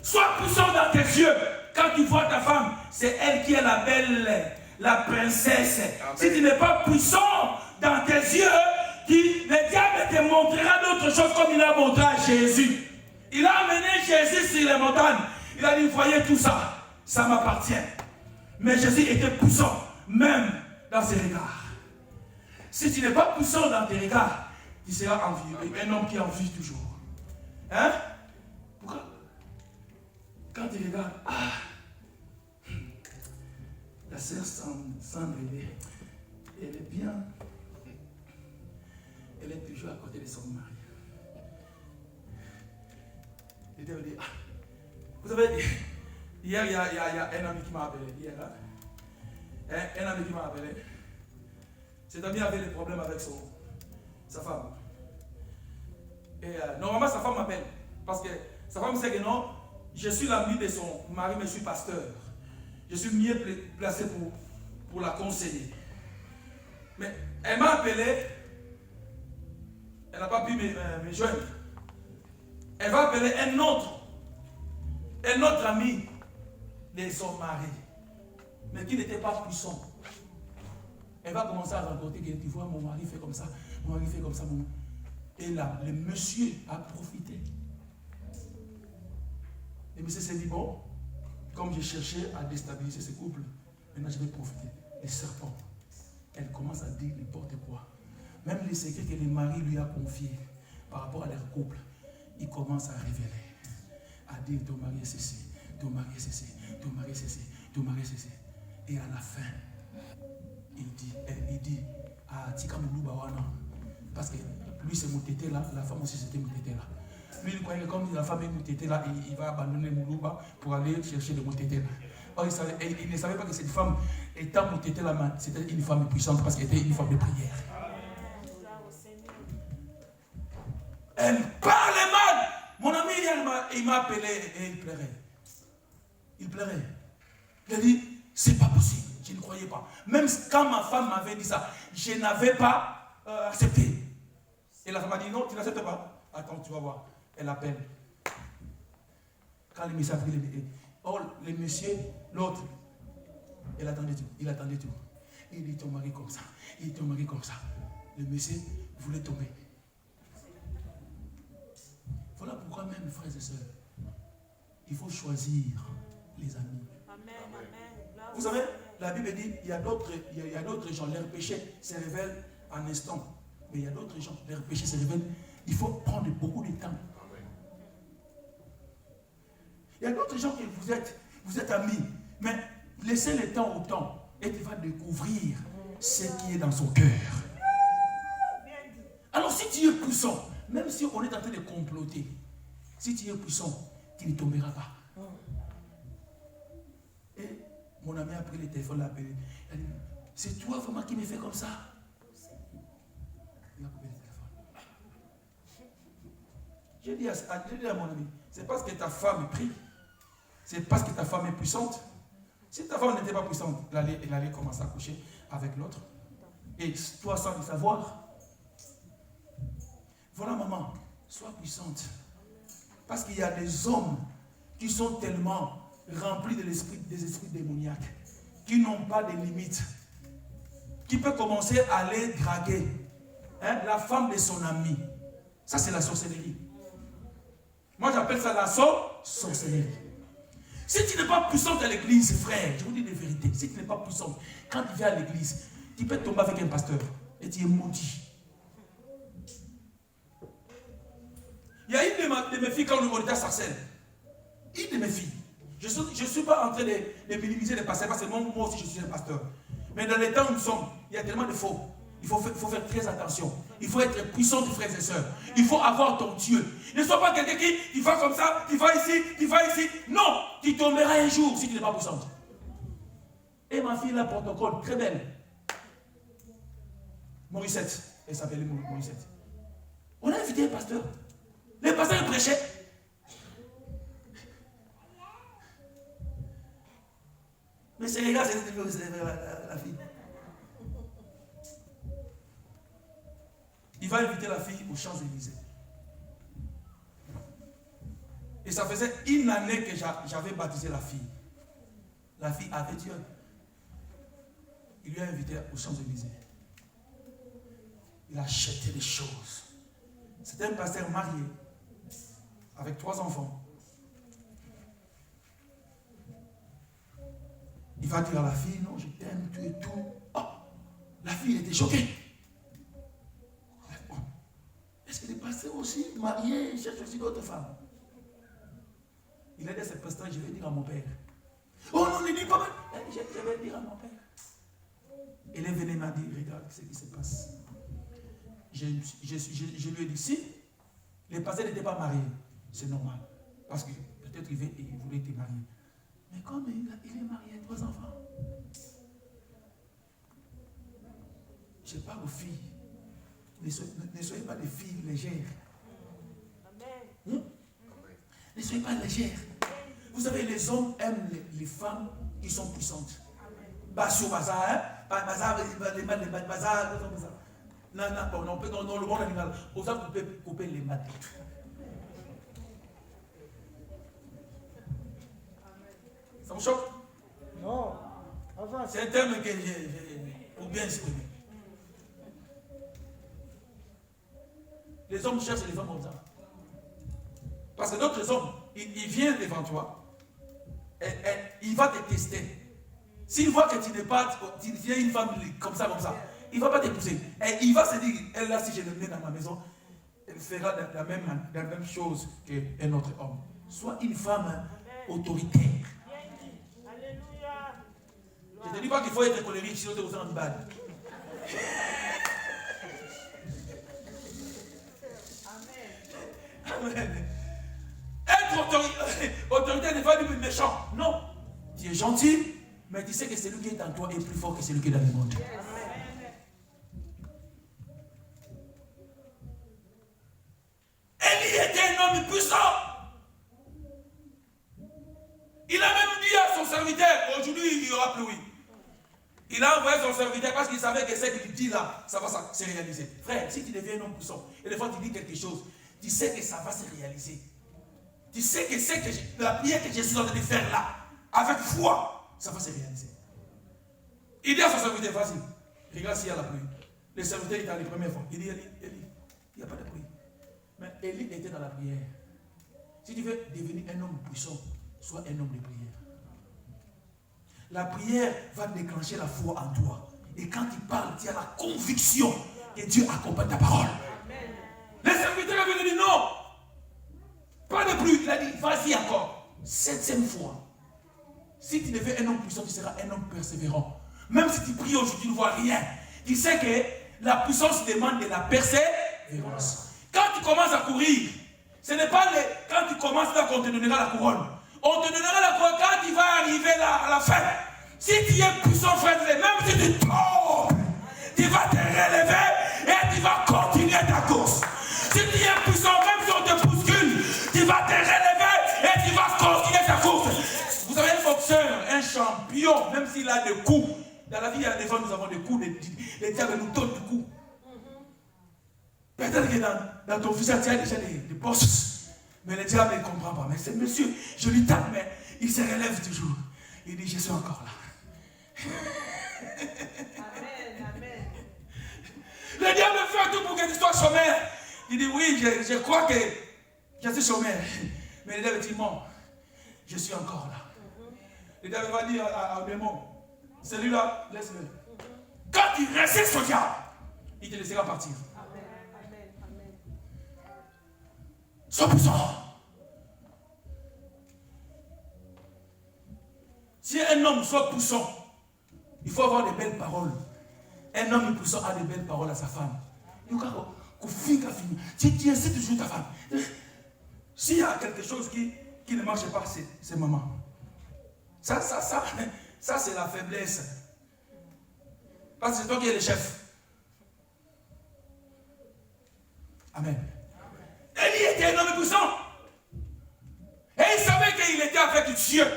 Sois puissant dans tes yeux. Quand tu vois ta femme, c'est elle qui est la belle, la princesse. Amen. Si tu n'es pas puissant dans tes yeux, le diable te montrera d'autres choses comme il a montré à Jésus. Il a amené Jésus sur les montagnes. Il a dit, voyez tout ça, ça m'appartient. Mais Jésus était puissant, même dans ses regards. Si tu n'es pas puissant dans tes regards, tu il sera envieux. Un homme qui envie toujours. Hein? Pourquoi? Quand tu regardes, la sœur Sandre, elle est bien. Elle est toujours à côté de son mari. Et elle dit, vous savez, hier, il y a un ami qui m'a appelé. Hier, hein? Un ami qui m'a appelé. Cet ami avait des problèmes avec sa femme. Et normalement, sa femme m'appelle. Parce que sa femme sait que non, je suis l'ami de son mari, mais je suis pasteur. Je suis mieux placé pour la conseiller. Mais elle m'a appelé. Elle n'a pas pu me joindre. Elle va appeler un autre ami de son mari, mais qui n'était pas puissant. Elle va commencer à raconter que tu vois, mon mari fait comme ça, mon mari fait comme ça. Et là, le monsieur a profité. Le monsieur s'est dit, bon, comme j'ai cherché à déstabiliser ce couple, maintenant je vais profiter. Les serpents, elle commence à dire n'importe quoi. Même les secrets que le mari lui a confiés par rapport à leur couple, il commence à révéler, à dire ton mari est ceci, ton mari est ceci, ton mari est ceci, ton mari est ceci. Et à la fin, il dit ah, Tika Moulouba Wana. Parce que lui c'est Moutété là, la femme aussi c'était Moutété là. Lui il croyait que comme la femme est Moutété là, il va abandonner Moulouba pour aller chercher le Moutété là. Or, il ne savait pas que cette femme étant Moutété là, c'était une femme puissante parce qu'elle était une femme de prière. Elle parle mal. Mon ami, il m'a appelé et il pleurait. Il pleurait. Il a dit, c'est pas possible. Je ne croyais pas. Même quand ma femme m'avait dit ça, je n'avais pas accepté. Et la femme m'a dit, non, tu n'acceptes pas. Attends, tu vas voir. Elle appelle. Quand le monsieur a pris le monsieur, l'autre, il attendait tout. Il attendait tout. Il dit, ton mari comme ça. Il dit, ton mari comme ça. Le monsieur voulait tomber. Voilà pourquoi même, frères et sœurs, il faut choisir les amis. Amen, amen. Vous savez, la Bible dit, il y a d'autres gens, leurs péchés se révèlent en instant. Mais il y a d'autres gens, leurs péchés se révèlent. Il faut prendre beaucoup de temps. Il y a d'autres gens que vous êtes amis, mais laissez le temps au temps et tu vas découvrir ce qui est dans son cœur. Alors si tu es puissant, même si on est en train de comploter, si tu es puissant, tu ne tomberas pas. Et mon ami a pris le téléphone, l'a appelé. Il a dit, c'est toi vraiment qui me fais comme ça? Il a coupé le téléphone. J'ai dit à mon ami, c'est parce que ta femme prie. C'est parce que ta femme est puissante. Si ta femme n'était pas puissante, elle allait commencer à coucher avec l'autre. Et toi sans le savoir. Voilà, maman, sois puissante. Parce qu'il y a des hommes qui sont tellement remplis des esprits démoniaques, qui n'ont pas de limites, qui peuvent commencer à aller draguer la femme de son ami. Ça, c'est la sorcellerie. Moi, j'appelle ça la sorcellerie. Si tu n'es pas puissante à l'église, frère, je vous dis des vérités, si tu n'es pas puissante, quand tu viens à l'église, tu peux tomber avec un pasteur et tu es maudit. Il y a une de mes filles, quand on était à Sarcelles, une de mes filles, je ne suis pas en train de minimiser les pasteurs, parce que moi aussi je suis un pasteur. Mais dans les temps où nous sommes, il y a tellement de faux. Il faut faire très attention. Il faut être puissant, frères et sœurs. Il faut avoir ton Dieu. Ne sois pas quelqu'un qui va comme ça, qui va ici, qui va ici. Non, tu tomberas un jour si tu n'es pas puissante. Et ma fille, là, protocole, très belle. Morissette, elle s'appelait Morissette. On a invité un pasteur. Le pasteur prêchait. Mais c'est les gars, c'est la fille. Il va inviter la fille aux Champs-Élysées. Et ça faisait une année que j'avais baptisé la fille. La fille avait Dieu. Il lui a invité aux Champs-Élysées. Il a acheté des choses. C'était un pasteur marié, avec 3 enfants. Il va dire à la fille, non, je t'aime, tu es tout. Oh, la fille était choquée. pasteur aussi, marié, il cherche aussi d'autres femmes. Il a dit à ce pasteur, je vais dire à mon père. Oh non, ne dis pas. Je vais dire à mon père. Elle est venue et m'a dit, regarde ce qui se passe. Je lui ai dit, si les pasteurs n'étaient pas mariés, c'est normal. Parce que peut-être qu'il voulait te marier. Mais comme il est marié, 3 enfants. Je parle aux filles. Ne soyez pas des filles légères. Ne soyez pas légères. Vous savez, les hommes aiment les femmes qui sont puissantes. Pas sur bazar, hein? Pas bazar, les bazar. Non, on peut dans le monde animal. Vous pouvez couper les mains. Ça vous choque? Non. Avance. C'est un terme que j'ai pour bien exprimer. Les hommes cherchent les femmes comme ça. Parce que d'autres hommes, ils viennent devant toi, et il va te tester. S'il voit que tu n'es pas, tu viens une femme comme ça, il ne va pas t'épouser. Et il va se dire, elle là, si je le mets dans ma maison, elle fera la même chose qu'un autre homme. Sois une femme autoritaire. Alléluia. Je ne te dis pas qu'il faut être colérique, sinon tu vas en bad. Amen. Être autoritaire n'est pas du méchant. Non. Tu es gentil, mais tu sais que celui qui est en toi est plus fort que celui qui est dans le monde. Élie était un homme puissant. Il a même dit à son serviteur, aujourd'hui il n'y aura plus oui. Il a envoyé son serviteur parce qu'il savait que ce qu'il dit là, ça va se réaliser. Frère, si tu deviens un homme puissant, et des fois tu dis quelque chose, tu sais que ça va se réaliser. Tu sais que la prière que je suis en train de faire là, avec foi, ça va se réaliser. Il dit à son serviteur, vas-y, regarde s'il y a la pluie. Le serviteur est dans les premières fois. Il dit, Élie, il n'y a pas de pluie. Mais Élie était dans la prière. Si tu veux devenir un homme puissant, sois un homme de prière. La prière va déclencher la foi en toi. Et quand tu parles, tu as la conviction que Dieu accompagne ta parole. Le serviteur est venu dire non. Pas de pluie. Il a dit, vas-y encore. 7e fois. Si tu deviens un homme puissant, tu seras un homme persévérant. Même si tu pries aujourd'hui, tu ne vois rien. Tu sais que la puissance demande de la persévérance. Quand tu commences à courir, ce n'est pas quand tu commences là qu'on te donnera la couronne. On te donnera la couronne quand tu vas arriver là, à la fin. Si tu es puissant, frère, même si tu tombes, tu vas te relever et tu vas continuer ta course. Si tu es puissant, même si on te bouscule, tu vas te relever et tu vas continuer ta course. Vous savez, un boxeur, un champion, même s'il a des coups, dans la vie, il y a des fois, nous avons des coups, les diables nous donnent des coups. Peut-être que dans ton visage, tu as déjà des bosses. Mais le diable ne comprend pas. Mais c'est monsieur, je lui tape, mais il se relève toujours. Il dit, je suis encore là. Amen, amen. Le diable fait tout pour que tu sois chômeur. Il dit, oui, je crois que je suis chômeur. Mais le diable dit, non, je suis encore là. Le diable va dire à démon, celui-là, laisse-le. Quand il résiste au diable, il te laissera partir. Sois puissant. Si un homme soit puissant, il faut avoir de belles paroles. Un homme puissant a de belles paroles à sa femme. Si tu essaies toujours ta femme, s'il y a quelque chose qui ne marche pas, c'est maman. Ça c'est la faiblesse. Parce que c'est toi qui es le chef. Amen. Élie était un homme puissant. Et il savait qu'il était avec Dieu.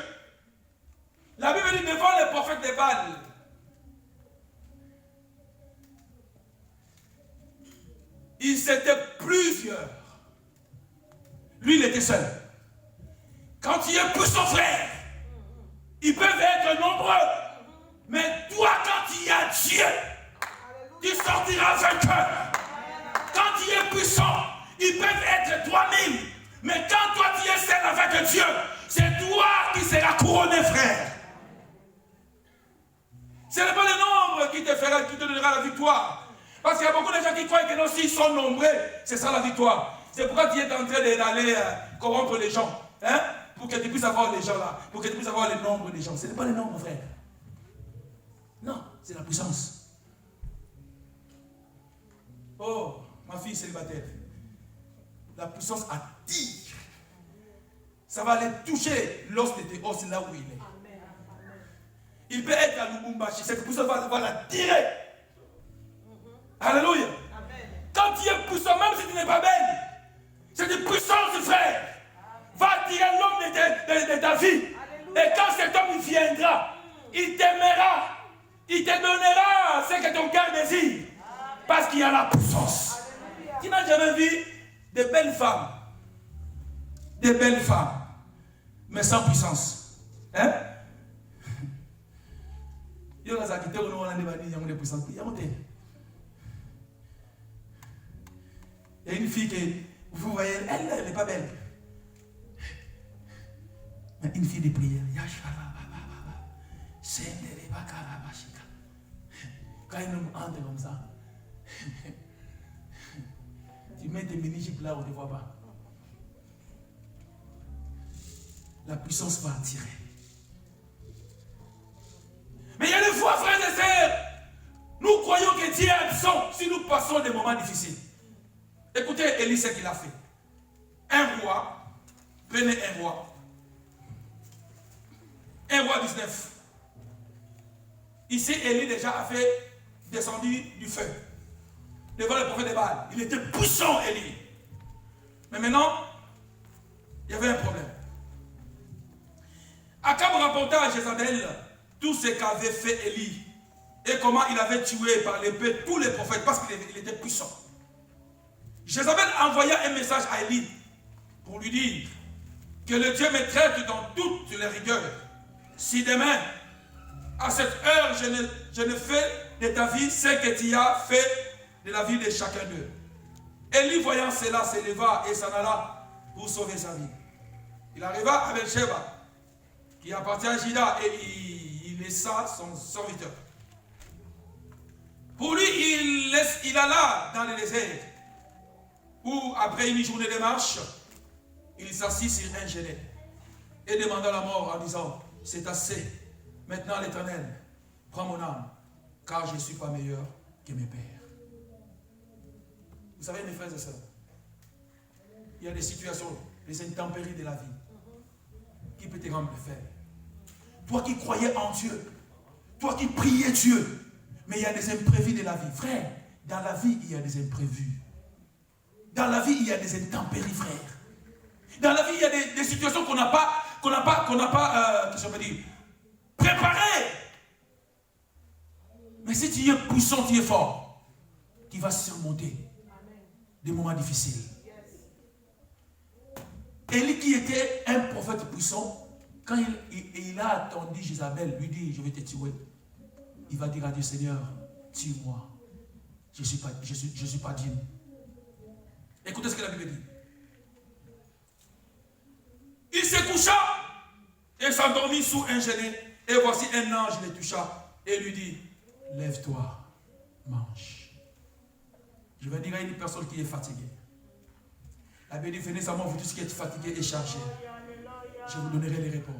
La Bible dit devant les prophètes de Baal. Ils étaient plusieurs. Lui, il était seul. Quand tu es puissant, frère, ils peuvent être nombreux. Mais toi, quand tu as Dieu, tu sortiras vainqueur. Quand tu es puissant, ils peuvent être 3000. Mais quand toi tu es seul avec Dieu, c'est toi qui seras couronné, frère. Ce n'est pas le nombre qui te donnera la victoire. Parce que qu'il y a beaucoup de gens qui croient que non, s'ils sont nombreux, c'est ça la victoire. C'est pourquoi tu es en train d'aller corrompre les gens. Hein? Pour que tu puisses avoir les gens là. Pour que tu puisses avoir le nombre des gens. Ce n'est pas le nombre, frère. Non, c'est la puissance. Oh, ma fille célibataire. La puissance attire. Ça va aller toucher l'os de tes os là où il est. Il peut être à Lubumbashi. Cette puissance va l'attirer. Alléluia. Quand tu es puissant, même si tu n'es pas belle, c'est une puissance, frère. Va attirer l'homme de ta vie. Et quand cet homme viendra, il t'aimera. Il te donnera ce que ton cœur désire. Parce qu'il y a la puissance. Tu n'as jamais vu de belles femmes. Des belles femmes. Mais sans puissance. Hein? Il y a des puissances. Il y a une fille que vous voyez, elle n'est pas belle. Mais une fille de prière. Quand elle entre comme ça, tu mets tes mini-jupes là, on ne te voit pas. La puissance va attirer. Mais il y a des fois, frères et sœurs, nous croyons que Dieu est absent si nous passons des moments difficiles. Écoutez Élie ce qu'il a fait. Un roi, prenez un roi 19. Ici, Élie déjà a fait descendu du feu devant le prophète de Baal. Il était puissant, Élie. Mais maintenant, il y avait un problème. Akab rapporta à Jézabel tout ce qu'avait fait Élie et comment il avait tué par l'épée tous les prophètes parce qu'il était puissant. Jézabel envoya un message à Élie pour lui dire que le Dieu me traite dans toutes les rigueurs. Si demain, à cette heure, je ne fais de ta vie ce que tu as fait de la vie de chacun d'eux. Élie, voyant cela, s'éleva et s'en alla pour sauver sa vie. Il arriva à Beersheba, qui appartient à Juda, et il laissa son serviteur. Pour lui, il alla dans le désert, où après une journée de marche, il s'assit sur un genêt et demanda la mort en disant, c'est assez, maintenant l'Éternel, prends mon âme, car je ne suis pas meilleur que mes pères. Vous savez, mes frères et sœurs, il y a des situations, des intempéries de la vie qui peut te rendre faible. Toi qui croyais en Dieu, toi qui priais Dieu, mais il y a des imprévus de la vie. Frère, dans la vie, il y a des imprévus. Dans la vie, il y a des intempéries, frère. Dans la vie, il y a des situations qu'on n'a pas, qu'est-ce qu'on peut dire, préparées. Mais si tu es puissant, tu es fort, tu vas surmonter des moments difficiles. Élie qui était un prophète puissant, quand il a attendu Jézabel, lui dit, je vais te tuer. Il va dire à Dieu, Seigneur, tue-moi. Je ne suis pas digne. Écoutez ce que la Bible dit. Il se coucha et s'endormit sous un genêt. Et voici un ange le toucha et lui dit, lève-toi, mange. Je vais dire à une personne qui est fatiguée. La Bible dit, venez à moi, vous tous qui êtes fatigués et chargés. Je vous donnerai les réponses.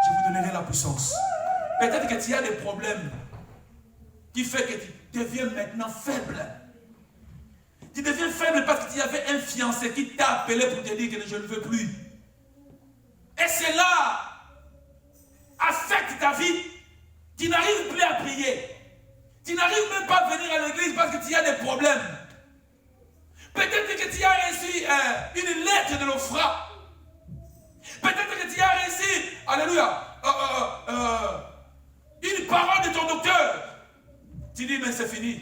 Je vous donnerai la puissance. Peut-être que tu as des problèmes qui fait que tu deviens maintenant faible. Tu deviens faible parce que tu avais un fiancé qui t'a appelé pour te dire que je ne veux plus. Et c'est là, affecte ta vie. Tu n'arrives plus à prier. Tu n'arrives même pas à venir à l'église parce que tu as des problèmes. Peut-être que tu as reçu une lettre de l'Ofra. Peut-être que tu as reçu, alléluia, une parole de ton docteur. Tu dis, mais c'est fini.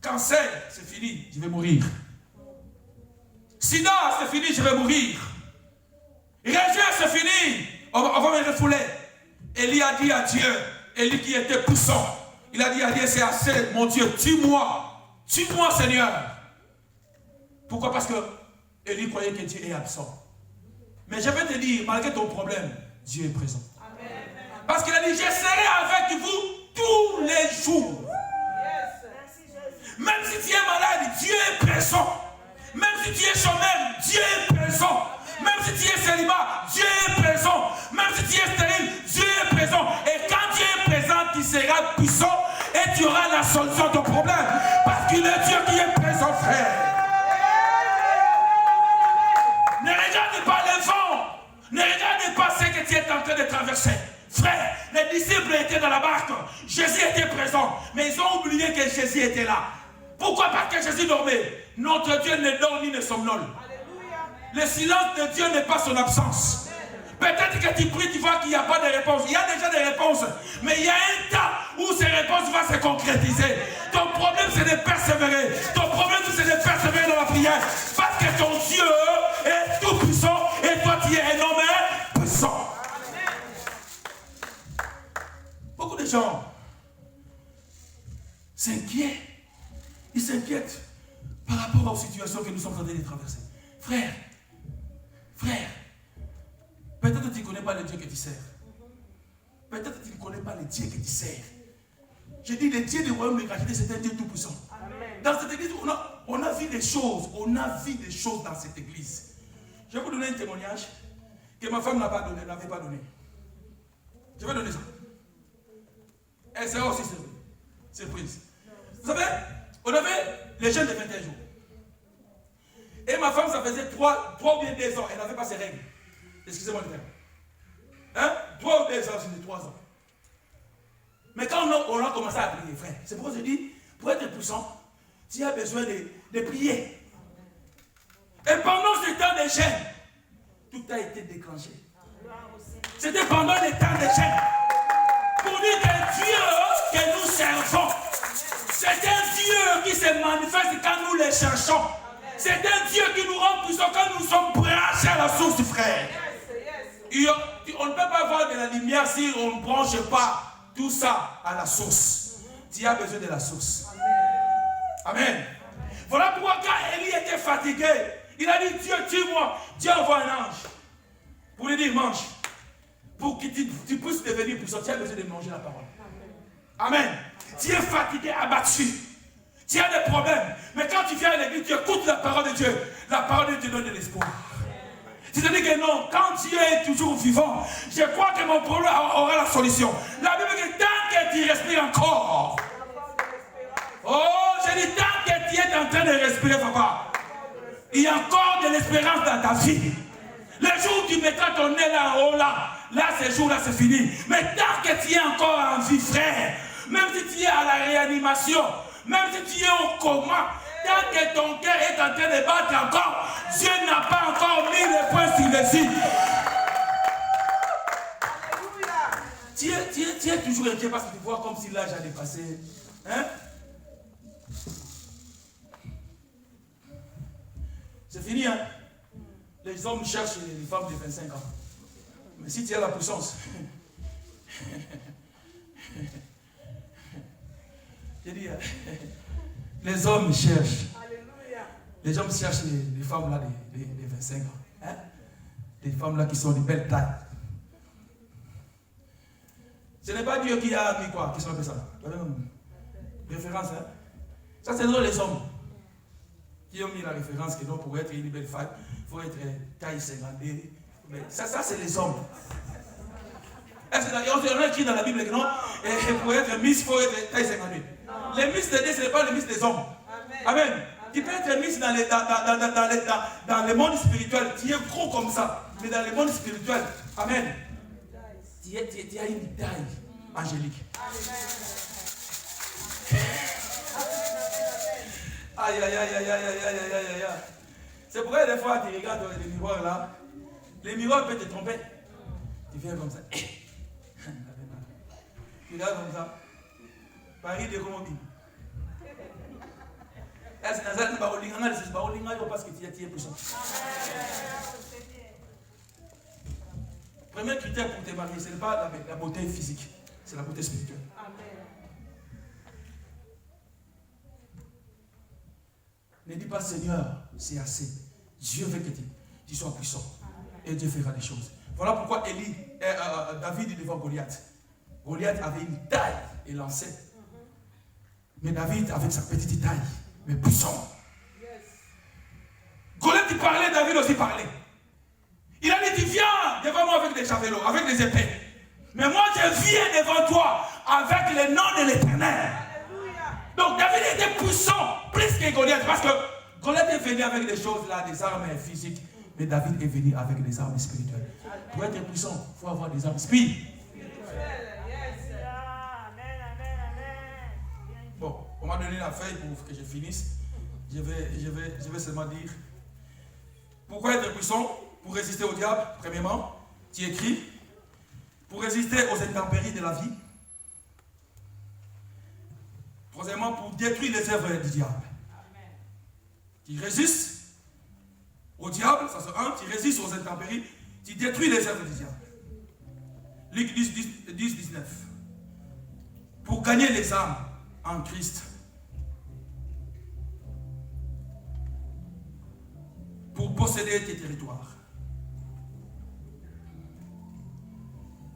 Cancer, c'est fini, je vais mourir. Sida, c'est fini, je vais mourir. Rejet, c'est fini, on va me refouler. Élie a dit à Dieu, Élie qui était puissant, il a dit à Dieu, c'est assez, mon Dieu, tue-moi Seigneur. Pourquoi? Parce que Élie croyait que Dieu est absent. Mais je vais te dire, malgré ton problème, Dieu est présent. Amen. Parce qu'il a dit, je serai avec vous tous les jours. Même si tu es malade, Dieu est présent. Même si tu es chômeur, Dieu est présent. Même si tu es célibat, Dieu est présent. Même si tu es stérile, Dieu est présent. Et quand Dieu est présent, tu seras puissant et tu auras la solution de ton problème. Parce qu'il est Dieu qui est présent, frère. Ne regarde pas le vent. Ne regarde pas ce que tu es en train de traverser. Frère, les disciples étaient dans la barque. Jésus était présent. Mais ils ont oublié que Jésus était là. Pourquoi? Parce que Jésus dormait. Notre Dieu ne dort ni ne somnole. Le silence de Dieu n'est pas son absence. Peut-être que tu pries, tu vois qu'il n'y a pas de réponse. Il y a déjà des réponses. Mais il y a un temps où ces réponses vont se concrétiser. Ton problème, c'est de persévérer. Ton problème, c'est de persévérer dans la prière. Parce que ton Dieu est tout puissant et toi, tu es énorme et puissant. Beaucoup de gens s'inquiètent. Ils s'inquiètent par rapport aux situations que nous sommes en train de traverser. Frère, peut-être que tu ne connais pas le Dieu que tu sers. Peut-être que tu ne connais pas le Dieu que tu sers. Je dis, le Dieu du royaume de Gacité, c'est un Dieu tout puissant. Dans cette église, on a vu des choses. On a vu des choses dans cette église. Je vais vous donner un témoignage que ma femme n'avait pas donné. Je vais donner ça. Elle sera aussi surprise. Vous savez, on avait les jeunes de 21 jours. Et ma femme, ça faisait 3 ou bien 2 ans. Elle n'avait pas ses règles. Excusez-moi le terme. Hein? 3 ou 2 ans, c'était 3 ans. Mais quand on a commencé à prier, frère, c'est pourquoi je dis, pour être puissant, tu as besoin de prier. Et pendant ce temps de jeûne, tout a été déclenché. C'était pendant les temps de jeûne. Pour dire que Dieu que nous servons, c'est un Dieu qui se manifeste quand nous le cherchons. C'est un Dieu qui nous rend puissants quand nous sommes branchés à la source du frère. On ne peut pas avoir de la lumière si on ne branche pas tout ça à la source. Tu as besoin de la source. Amen. Voilà pourquoi quand Élie était fatigué, il a dit, Dieu, tue-moi. Dieu envoie un ange pour lui dire, mange. Pour que tu puisses devenir puissant, tu as besoin de manger la parole. Amen. Tu es fatigué, abattu. Tu as des problèmes. Mais quand tu viens à l'église, tu écoutes la parole de Dieu. La parole de Dieu te donne de l'espoir. Tu te dis que non, quand Dieu est toujours vivant, je crois que mon problème aura la solution. La Bible dit, tant que tu respires encore. Oh, je dis, tant que tu es en train de respirer, papa, il y a encore de l'espérance dans ta vie. Le jour où tu mettras ton nez là en haut, là, ce jour-là, c'est fini. Mais tant que tu es encore en vie, frère, même si tu es à la réanimation, même si tu es au coma, tant que ton cœur est en train de battre encore, Dieu n'a pas encore mis le point sur les i. Tu es toujours inquiet parce que tu vois comme si l'âge a dépassé. Hein? C'est fini, hein? Les hommes cherchent les femmes de 25 ans. Mais si tu as la puissance, j'ai dit, les hommes cherchent. Les hommes cherchent les femmes là de 25 ans. Hein? Les femmes là qui sont de belles tailles. Ce n'est pas Dieu qui a mis quoi? Qui s'appelle ça? Référence, hein? Ça, c'est les hommes qui ont mis la référence que non, pour être une belle femme, il faut être taille 52. Mais ça c'est les hommes. Est-ce qu'il y en a écrit dans la Bible que non? Et pour être Miss, il faut être taille 52. Les Miss de Dieu, ce n'est pas les Miss des hommes. Amen. Tu peux être Miss dans le monde spirituel. Tu es gros comme ça. Mais dans le monde spirituel, amen. Tu as une taille angélique. Aïe, aïe, aïe, aïe, aïe, aïe, aïe, aïe, aïe. C'est pourquoi des fois tu regardes les miroirs là. Les miroirs peuvent te tromper. Tu viens comme ça. Tu regardes comme ça. Paris de Romobine. C'est parce que tu es puissant. Premier critère pour te marier, ce n'est pas la beauté physique, c'est la beauté spirituelle. Ne dis pas Seigneur, c'est assez. Dieu veut que tu sois puissant. Et Dieu fera des choses. Voilà pourquoi David est devant Goliath. Goliath avait une taille et lançait. Mais David, avec sa petite taille, mais puissant. Goliath qui parlait, David aussi parlait. Il a dit, viens devant moi avec des javelots, avec des épées. Mais moi, je viens devant toi avec le nom de l'Éternel. Donc David était puissant, plus que Goliath, parce que Goliath est venu avec des choses là, des armes physiques. Mais David est venu avec des armes spirituelles. Pour être puissant, il faut avoir des armes spirituelles. Bon, on m'a donné la feuille pour que je finisse. Je vais seulement dire. Pourquoi être puissant? Pour résister au diable, premièrement, tu écris. Pour résister aux intempéries de la vie. Troisièmement, pour détruire les œuvres du diable. Tu résistes au diable, ça c'est un. Tu résistes aux intempéries, tu détruis les œuvres du diable. Luc 10, 19. Pour gagner les âmes en Christ. Pour posséder tes territoires.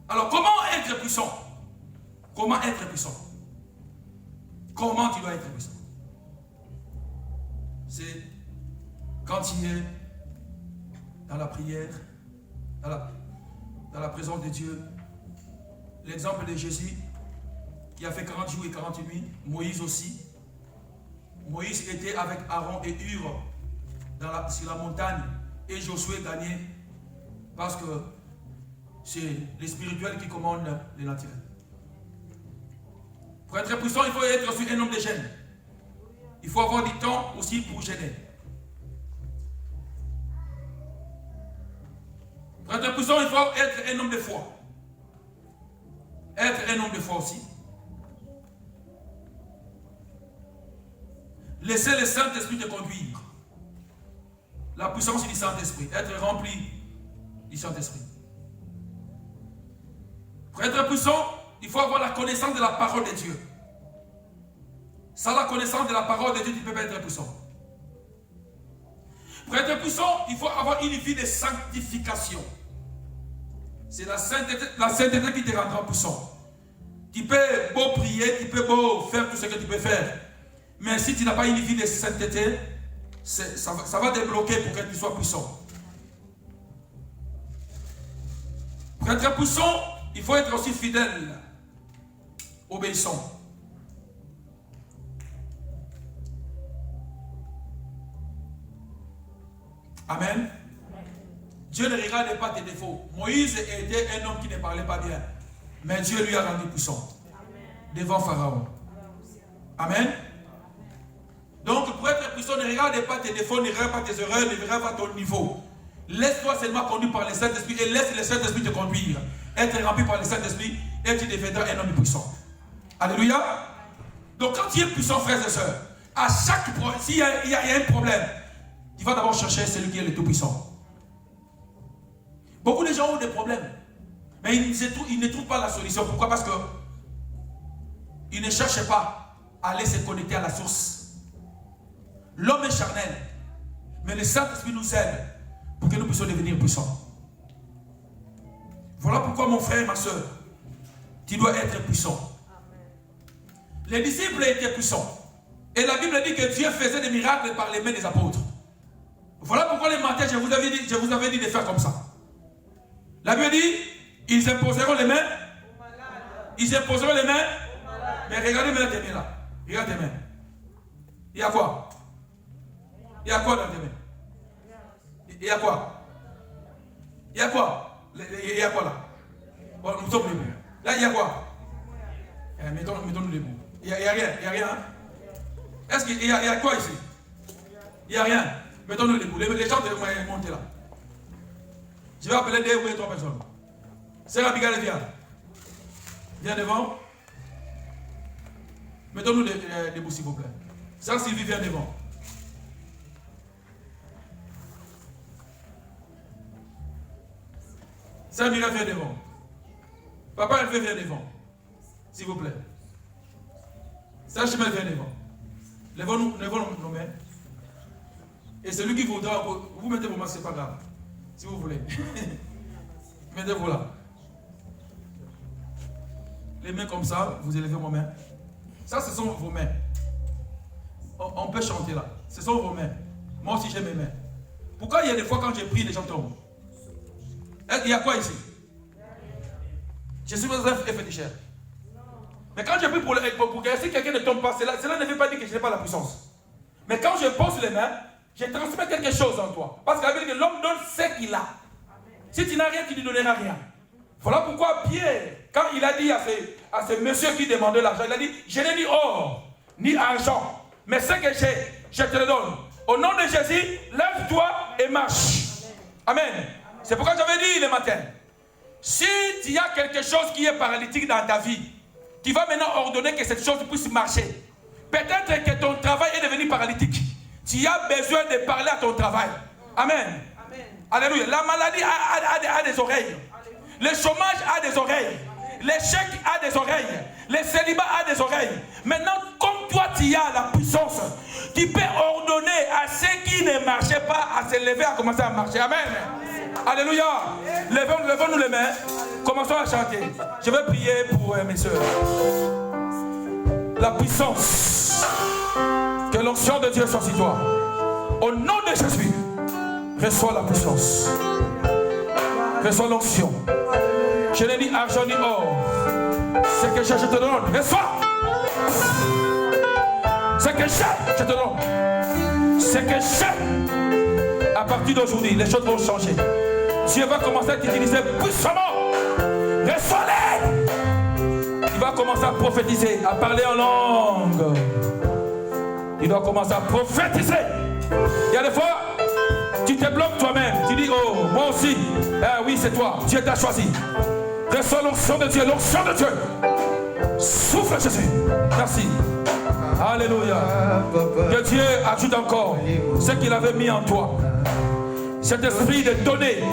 Alors, comment être puissant? Comment être puissant? Comment tu dois être puissant? C'est quand tu es dans la prière, dans la présence de Dieu. L'exemple de Jésus, qui a fait 40 jours et 40 nuits, Moïse aussi. Moïse était avec Aaron et Hur sur la montagne, et Josué gagnait parce que c'est le spirituel qui commande le naturel. Pour être puissant, il faut être aussi un homme de gêne. Il faut avoir du temps aussi pour gêner. Pour être puissant, il faut être un homme de foi. Être un homme de foi aussi. Laissez le Saint-Esprit te conduire. La puissance du Saint-Esprit. Être rempli du Saint-Esprit. Pour être puissant, il faut avoir la connaissance de la parole de Dieu. Sans la connaissance de la parole de Dieu, tu ne peux pas être puissant. Pour être puissant, il faut avoir une vie de sanctification. C'est la sainteté qui te rendra puissant. Tu peux beau prier, tu peux beau faire tout ce que tu peux faire. Mais si tu n'as pas une vie de sainteté, ça va te bloquer pour que tu sois puissant. Pour être puissant, il faut être aussi fidèle, obéissant. Amen. Dieu ne regarde pas tes défauts. Moïse était un homme qui ne parlait pas bien. Mais Dieu lui a rendu puissant. Devant Pharaon. Amen. Donc pour être puissant, ne regarde pas tes défauts, ne regarde pas tes erreurs, ne regarde pas ton niveau. Laisse-toi seulement conduire par le Saint-Esprit et laisse le Saint-Esprit te conduire. Être rempli par le Saint-Esprit et tu deviendras un homme puissant. Alléluia. Donc quand tu es puissant, frères et sœurs, à chaque problème, s'il y a un problème, tu vas d'abord chercher celui qui est le tout-puissant. Beaucoup de gens ont des problèmes, mais ils ne trouvent pas la solution. Pourquoi? Parce qu'ils ne cherchent pas à aller se connecter à la source. L'homme est charnel, mais le Saint-Esprit nous aide pour que nous puissions devenir puissants. Voilà pourquoi mon frère et ma soeur, tu dois être puissant. Les disciples étaient puissants. Et la Bible dit que Dieu faisait des miracles par les mains des apôtres. Voilà pourquoi les matins, je vous avais dit de faire comme ça. La Bible dit, ils imposeront les mains. Ils imposeront les mains. Mais regardez maintenant tes mains là. Regarde tes mains. Il y a quoi? Il y a quoi dans tes mains? Il y a quoi? Il y a quoi? Il y a quoi là? Bon, nous sommes debout. Là, il y a quoi? Mettons-nous debout. Il n'y a rien. Il y a rien. Hein? Est-ce qu'il y a quoi ici? Il n'y a rien. Mettons-nous debout. Les gens vont monter là. Je vais appeler 2 ou 3 personnes. Sœur Abigail, viens. Viens devant. Mettons-nous debout, s'il vous plaît. Sœur Sylvie, viens devant. Sœur Mira, viens devant. Papa, elle vient devant. S'il vous plaît. Sœur Chimel, viens devant. Levons nos mains. Et celui qui voudra, vous mettez vos mains, c'est pas grave. Si vous voulez. Mettez-vous là. Les mains comme ça, vous élevez vos mains. Ça, ce sont vos mains. On peut chanter là. Ce sont vos mains. Moi aussi j'ai mes mains. Pourquoi il y a des fois quand je prie, les gens tombent? Il y a quoi ici? Je suis dans un effet de chair. Mais quand je prie pour que si quelqu'un ne tombe pas, cela ne veut pas dire que je n'ai pas la puissance. Mais quand je pose les mains, je transmets quelque chose en toi. Parce que la Bible dit que l'homme donne ce qu'il a. Si tu n'as rien, tu ne lui donneras rien. Voilà pourquoi Pierre, quand il a dit à ce monsieur qui demandait l'argent, il a dit, je n'ai ni or, ni argent, mais ce que j'ai, je te le donne. Au nom de Jésus, lève-toi et marche. Amen. C'est pourquoi j'avais dit le matin, si il y a quelque chose qui est paralytique dans ta vie, tu vas maintenant ordonner que cette chose puisse marcher. Peut-être que ton travail est devenu paralytique. Tu as besoin de parler à ton travail. Amen. Amen. Alléluia. La maladie a des oreilles. Le chômage a des oreilles. L'échec a des oreilles. Le célibat a des oreilles. Maintenant, comme toi tu as la puissance, tu peux ordonner à ceux qui ne marchaient pas à se lever, à commencer à marcher. Amen. Alléluia. Levons-nous les mains. Commençons à chanter. Je vais prier pour mes soeurs. La puissance. Que l'onction de Dieu soit sur toi. Au nom de Jésus, reçois la puissance. Reçois l'onction. Je n'ai ni argent ni or. Ce que j'ai, je te donne. Reçois. Ce que j'ai, je te donne. Ce que j'ai. À partir d'aujourd'hui, les choses vont changer. Dieu va commencer à t'utiliser puissamment. Reçois-les. Il va commencer à prophétiser, à parler en langue. Il doit commencer à prophétiser. Il y a des fois, tu te bloques toi-même. Tu dis, oh, moi aussi. Oui, c'est toi. Dieu t'a choisi. Reçois l'onction de Dieu, l'onction de Dieu. Souffle Jésus. Merci. Alléluia. Que Dieu ajoute encore ce qu'il avait mis en toi. Cet esprit de donner.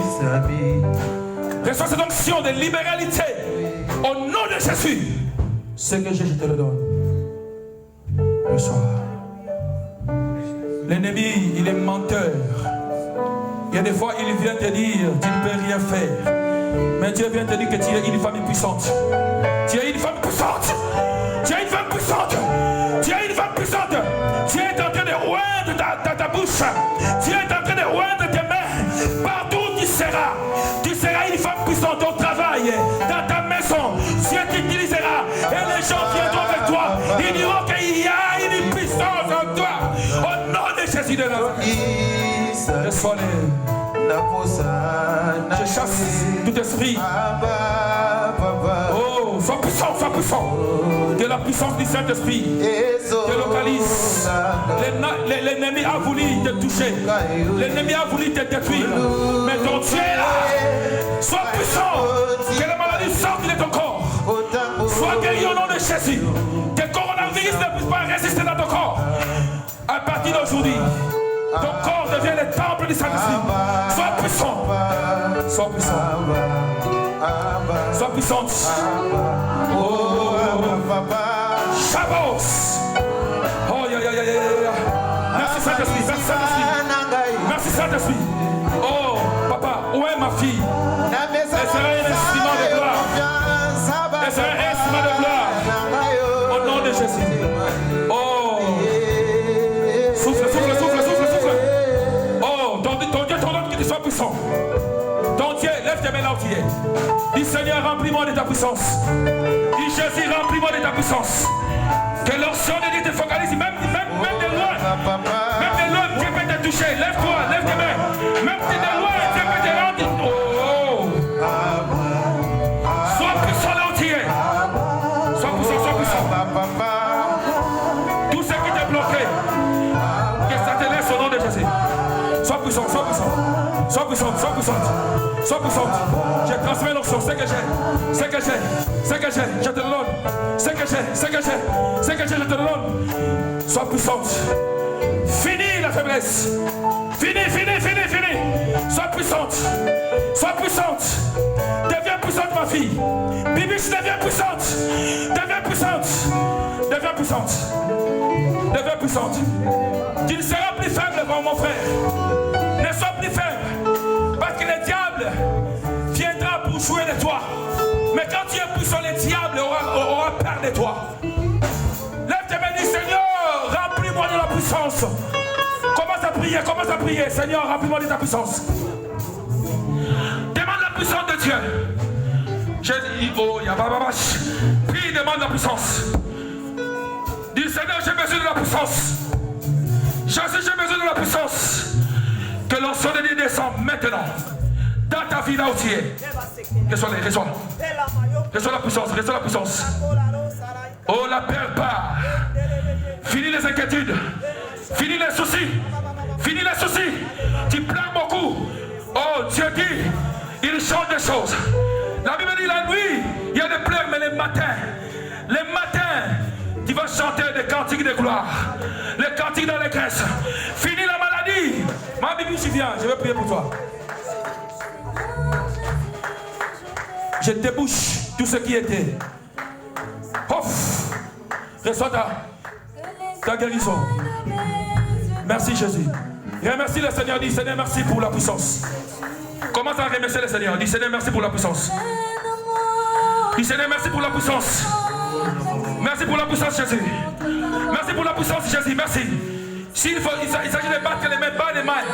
Reçois cette onction de libéralité. Au nom de Jésus. Ce que j'ai, je te le donne. Reçois. L'ennemi, il est menteur. Il y a des fois, il vient te dire, tu ne peux rien faire. Mais Dieu vient te dire que tu es une femme puissante. Tu es une femme puissante. Tu es une femme puissante. Tu es une femme puissante. Tu es en train de oindre ta bouche. Tu es en train de oindre tes mains. Partout où tu seras une femme puissante au travail, dans ta maison. Dieu t'utilisera. Et les gens viendront avec toi. Ils diront qu'il y a une puissance en toi. Au nom de Jésus de Nazareth. Reçois-les. Je chasse tout esprit. Oh, sois puissant, sois puissant. Que la puissance du Saint-Esprit te localise. L'ennemi a voulu te toucher. L'ennemi a voulu te détruire. Mais ton Dieu est là. Sois puissant. Que la maladie sorte de ton corps. Sois guéri au nom de Jésus. Que le coronavirus ne puisse pas résister dans ton corps. À partir d'aujourd'hui, ton corps devient le temple du Saint-Esprit. Sois puissant. Sois puissant. Sois puissante. Oh, Chabos. Oh, merci Saint-Esprit. Merci Saint-Esprit. Merci Saint-Esprit. Oh, papa, où est ma fille? Elle sera un instrument de gloire. Elle sera un instrument de gloire. Au nom de Jésus. Oh. Souffle, souffle, souffle, souffle, souffle. Oh, ton Dieu t'ordonne que tu sois puissant. Ton Dieu, lève tes mains là où tu es. Dis Seigneur, remplis-moi de ta puissance. Dis Jésus, remplis-moi de ta puissance. Que l'onction de Dieu te focalise, même de loin. Même de loin, Dieu peut te toucher. Lève-toi, lève tes mains. Même de loin, Dieu peut te rendre. Oh. Sois puissant là où tu es. Sois puissant, sois puissant. Tout ce qui t'est bloqué, que ça te laisse au nom de Jésus. Sois puissant, sois puissant. Sois puissante, sois puissante. Sois puissante. Je transmets l'onction, ce que j'ai. Ce que j'ai. Ce que j'ai, je te le donne. Ce que j'ai, ce que j'ai. Ce que j'ai, je te le donne. Sois puissante. Finis la faiblesse. Finis. Sois puissante. Sois puissante. Deviens puissante, ma fille. Bibiche, deviens puissante. Deviens puissante. Deviens puissante. Deviens puissante. Tu ne seras plus faible, mon frère. Ne sois plus faible. Parce que le diable viendra pour jouer de toi. Mais quand tu es puissant, le diable aura peur de toi. Lève tes mains, dis Seigneur, remplis-moi de la puissance. commence à prier. Seigneur, remplis-moi de ta puissance. Demande la puissance de Dieu. Oh, prie, demande la puissance. Dis Seigneur, j'ai besoin de la puissance. Jésus, j'ai besoin de la puissance. Que l'onction de Dieu descende maintenant. Dans ta vie là où tu es. Reçois la puissance, reçois la puissance. Oh, la paix part. Finis les inquiétudes. Finis les soucis. Finis les soucis. Tu pleures beaucoup. Oh, Dieu dit, il change des choses. La Bible dit la nuit, il y a des pleurs, mais les matins, tu vas chanter des cantiques de gloire. Les cantiques d'allégresse. Finis la maladie. Ma Bible, tu viens, je vais prier pour toi. Je débouche tout ce qui était. Ouf. Reçois ta guérison. Merci Jésus. Remercie le Seigneur. Dis Seigneur, merci pour la puissance. Commence à remercier le Seigneur. Dis Seigneur, merci pour la puissance. Dis Seigneur, merci pour la puissance. Merci pour la puissance Jésus. Merci pour la puissance Jésus. Merci. Il s'agit de battre les mains, bas les mains.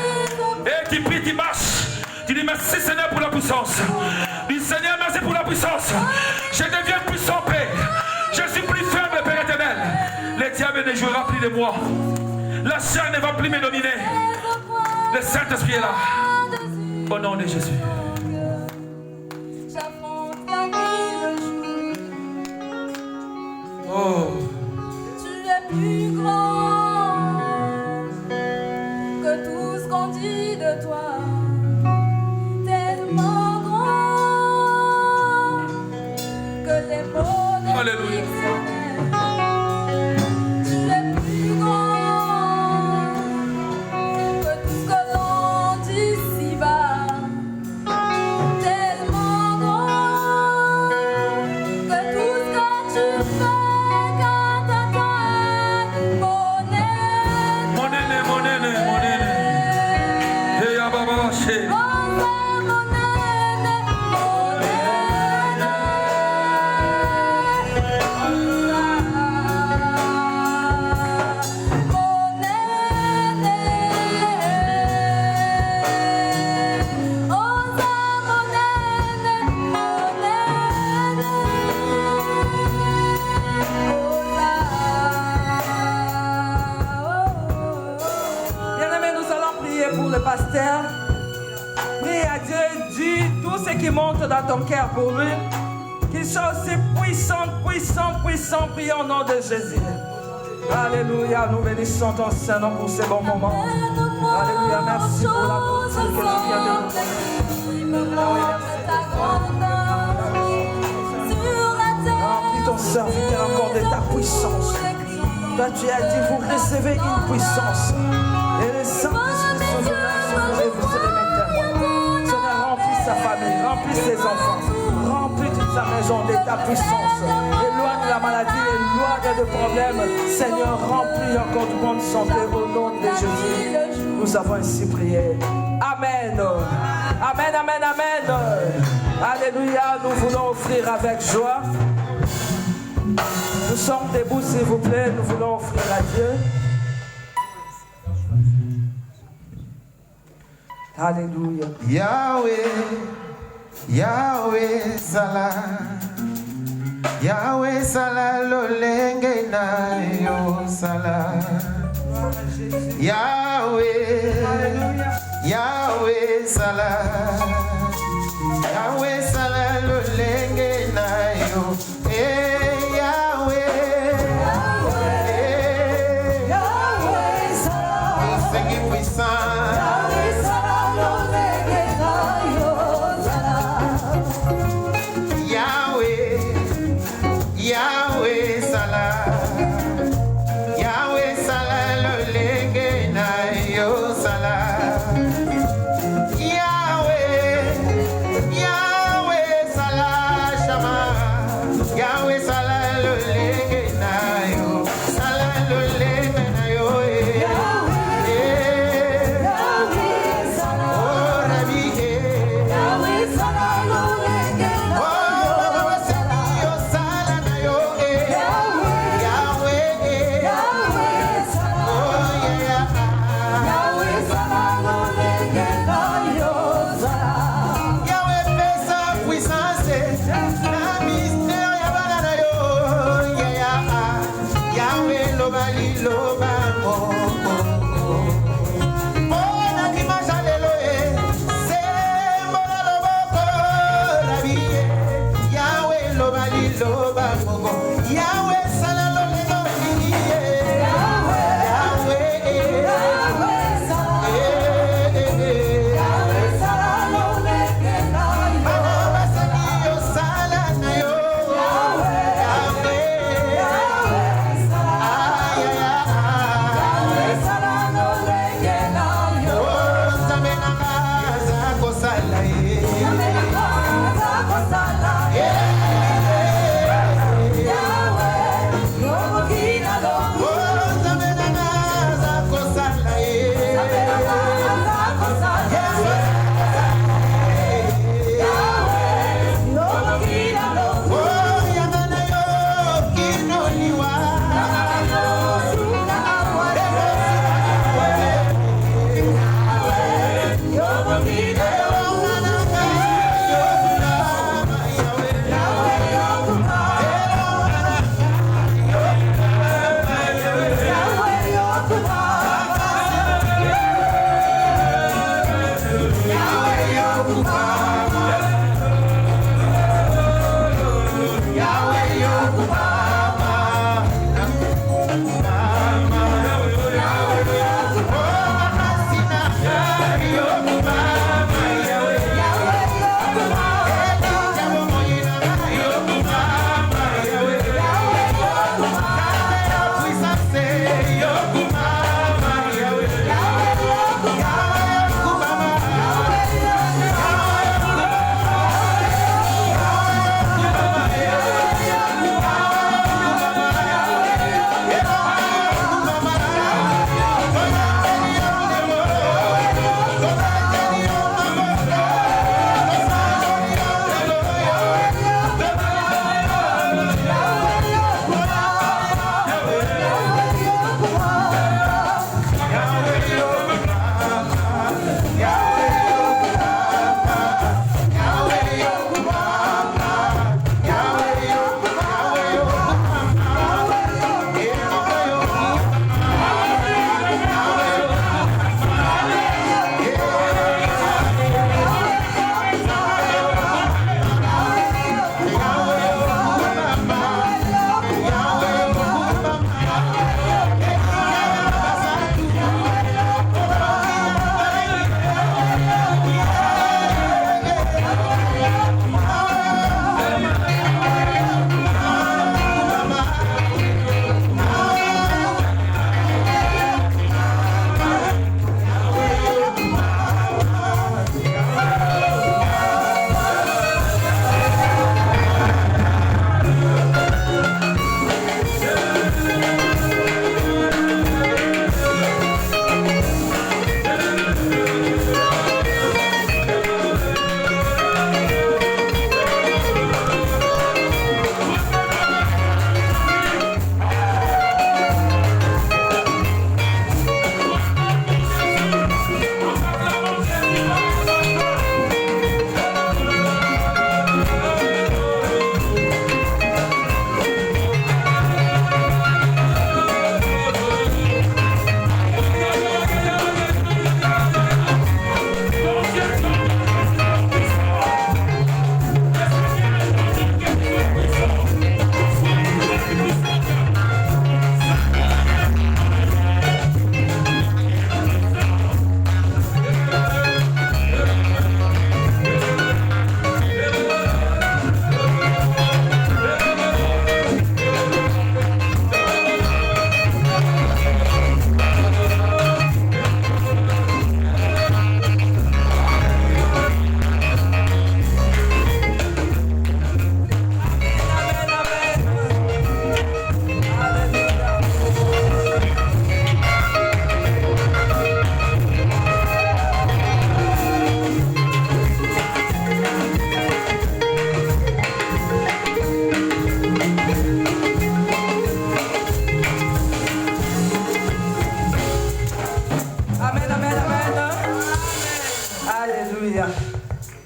Et tu pries, tu marches. Tu dis merci Seigneur pour la puissance. Dis Seigneur, merci pour la puissance. Je deviens puissant Père. Je suis plus faible Père éternel. Le diable ne jouera plus de moi. La chair ne va plus me dominer. Le Saint-Esprit est là. Au nom de Jésus. Oh. Tu es plus grand que tout ce qu'on dit de toi. Tellement grand que les mots ne Alléluia. tu es plus grand que tout ce que l'on dit ici-bas. Tellement grand que tout ce que tu fais. Pasteur, prie à Dieu, dis tout ce qui monte dans ton cœur pour lui, qu'il soit aussi puissant, prie au nom de Jésus. Alléluia, nous bénissons ton Saint-Nom pour ces bons moments. Alléluia, merci pour la beauté que tu viens de nous donner. Remplis ton serviteur encore de ta puissance. Toi, tu as dit, vous recevez une puissance. Et le Saint-Esprit sur vous serez mes témoins. Seigneur, remplis sa famille, remplis ses enfants, remplis toute sa maison de ta puissance. Éloigne la maladie, éloigne de problèmes. Seigneur, remplis encore de bonne santé au nom de Jésus. Nous avons ainsi prié. Amen. Amen, amen, amen. Alléluia, nous voulons offrir avec joie. Nous sommes debout, s'il vous plaît, nous voulons offrir à Dieu. Alléluia. Yahweh, Yahweh Salah, Yahweh Salah lolenge na yo Salah. Yahweh, Yahweh Salah, Yahweh Salah lolenge na yo. Yahweh, Yahweh Salah, Seigneur puissant. Yahweh,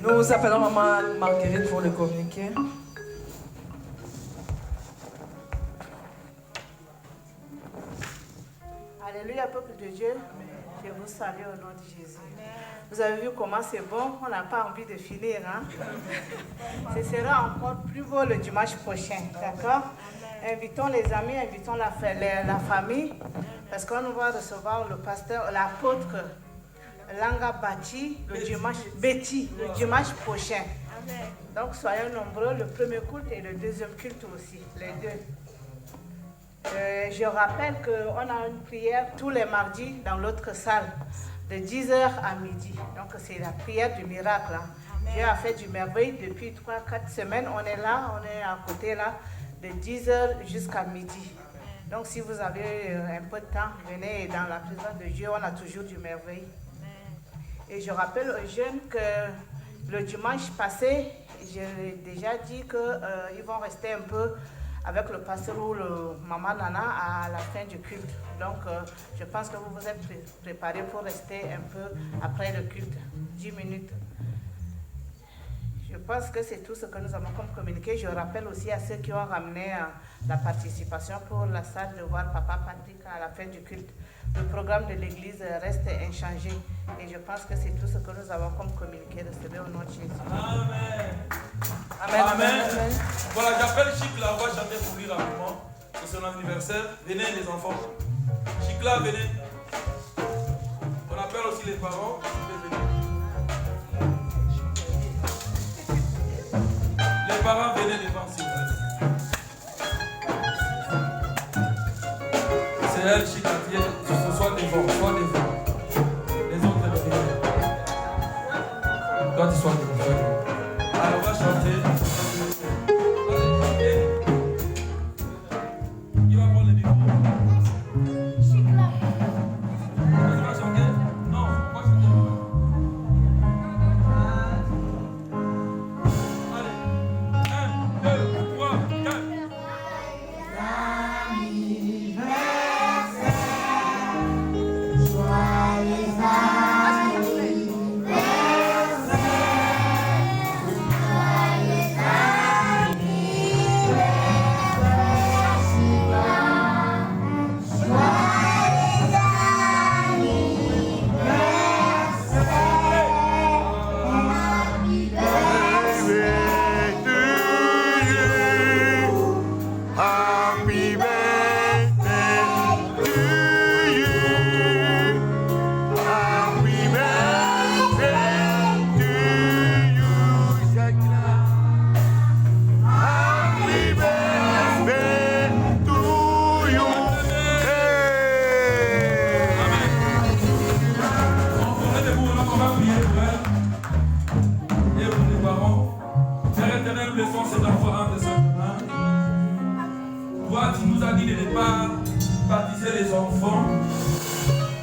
Nous appelons maman Marguerite pour le communiquer. Alléluia, peuple de Dieu. Je vous salue au nom de Jésus. Vous avez vu comment c'est bon, on n'a pas envie de finir. Hein? Ce sera encore plus beau le dimanche prochain, d'accord? Invitons les amis, invitons la famille, parce qu'on va recevoir le pasteur, l'apôtre Langa Bati le dimanche prochain. Donc soyez nombreux, le premier culte et le deuxième culte aussi, les deux. Je rappelle qu'on a une prière tous les mardis dans l'autre salle, de 10h à midi. Donc c'est la prière du miracle. Dieu a fait du merveille depuis 3-4 semaines. On est là, on est à côté là, de 10h jusqu'à midi. Donc si vous avez un peu de temps, venez dans la présence de Dieu, on a toujours du merveille. Et je rappelle aux jeunes que le dimanche passé, j'ai déjà dit qu'ils vont rester un peu avec le pasteur ou le maman Nana à la fin du culte. Donc, je pense que vous vous êtes préparés pour rester un peu après le culte, 10 minutes. Je pense que c'est tout ce que nous avons comme communiqué. Je rappelle aussi à ceux qui ont ramené la participation pour la salle de voir Papa Patrick à la fin du culte. le programme de l'église reste inchangé. Et je pense que c'est tout ce que nous avons comme communiqué. Recevez au nom de Jésus. Amen. Amen. Amen. Amen. Voilà, j'appelle Chicla. On va chanter pour lui rapidement. C'est son anniversaire. Venez les enfants. Chicla, venez. On appelle aussi les parents. Les parents, venez devant s'il vous plaît. C'est elle, Chicla. Soit devant, soit devant. Les autres, derrière. Toi, tu sois devant. Alors, on va chanter. Qui va prendre le micro? Tu vas chanter? Non, on va chanter. Allez, 1, 2, 3, 4.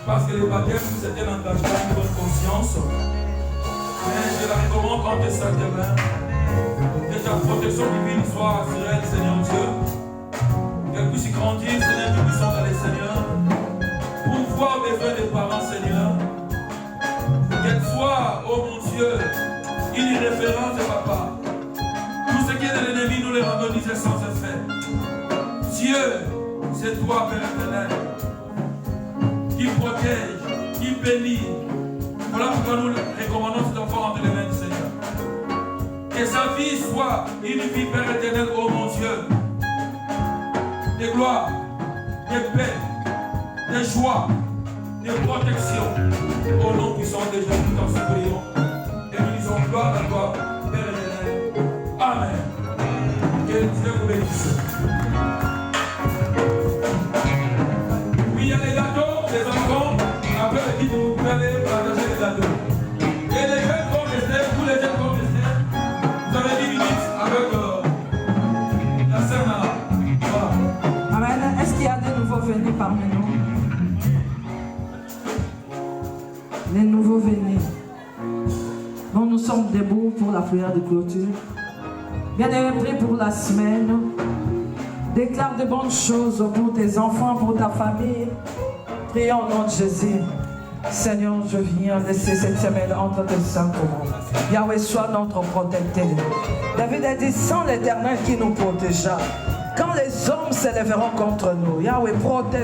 Parce que le baptême, c'était un engagement, une bonne conscience. Mais je la recommande entre sa main. Que ta protection divine soit sur elle, Seigneur Dieu. Qu'elle puisse grandir, Seigneur, que puissance dans les Seigneurs. Pour voir les besoins des parents, Seigneur. Qu'elle soit, oh mon Dieu, une référence de papa. Tout ce qui est de l'ennemi, nous les rendons sans effet. Dieu, c'est toi, Père éternel, qui protège, qui bénit. Voilà pourquoi nous recommandons cet enfant entre les mains du Seigneur. Que sa vie soit une vie, Père éternel, oh mon Dieu, de gloire, de paix, de joie, de protection. Au nom puissant de Jésus, tout en suppliant. Et nous disons gloire à toi, Père éternel. Amen. Que Dieu vous bénisse. Oui, il y a les gâteaux, les enfants. Après, le guide, vous pouvez aller partager les gâteaux. Et les jeunes vont rester, tous les jeunes vont rester. Vous avez 10 minutes avec la sœur Nana. Voilà. Amen. Est-ce qu'il y a des nouveaux venus parmi nous? Les nouveaux venus. Donc nous sommes debout pour la prière de clôture. Bien-aimé, prie pour la semaine. Déclare de bonnes choses pour tes enfants, pour ta famille. Prions au nom de Jésus. Seigneur, je viens laisser cette semaine entre tes saints commandes. Yahweh, sois notre protecteur. David a dit, sans l'Éternel qui nous protégea, quand les hommes s'élèveront contre nous, Yahweh, protège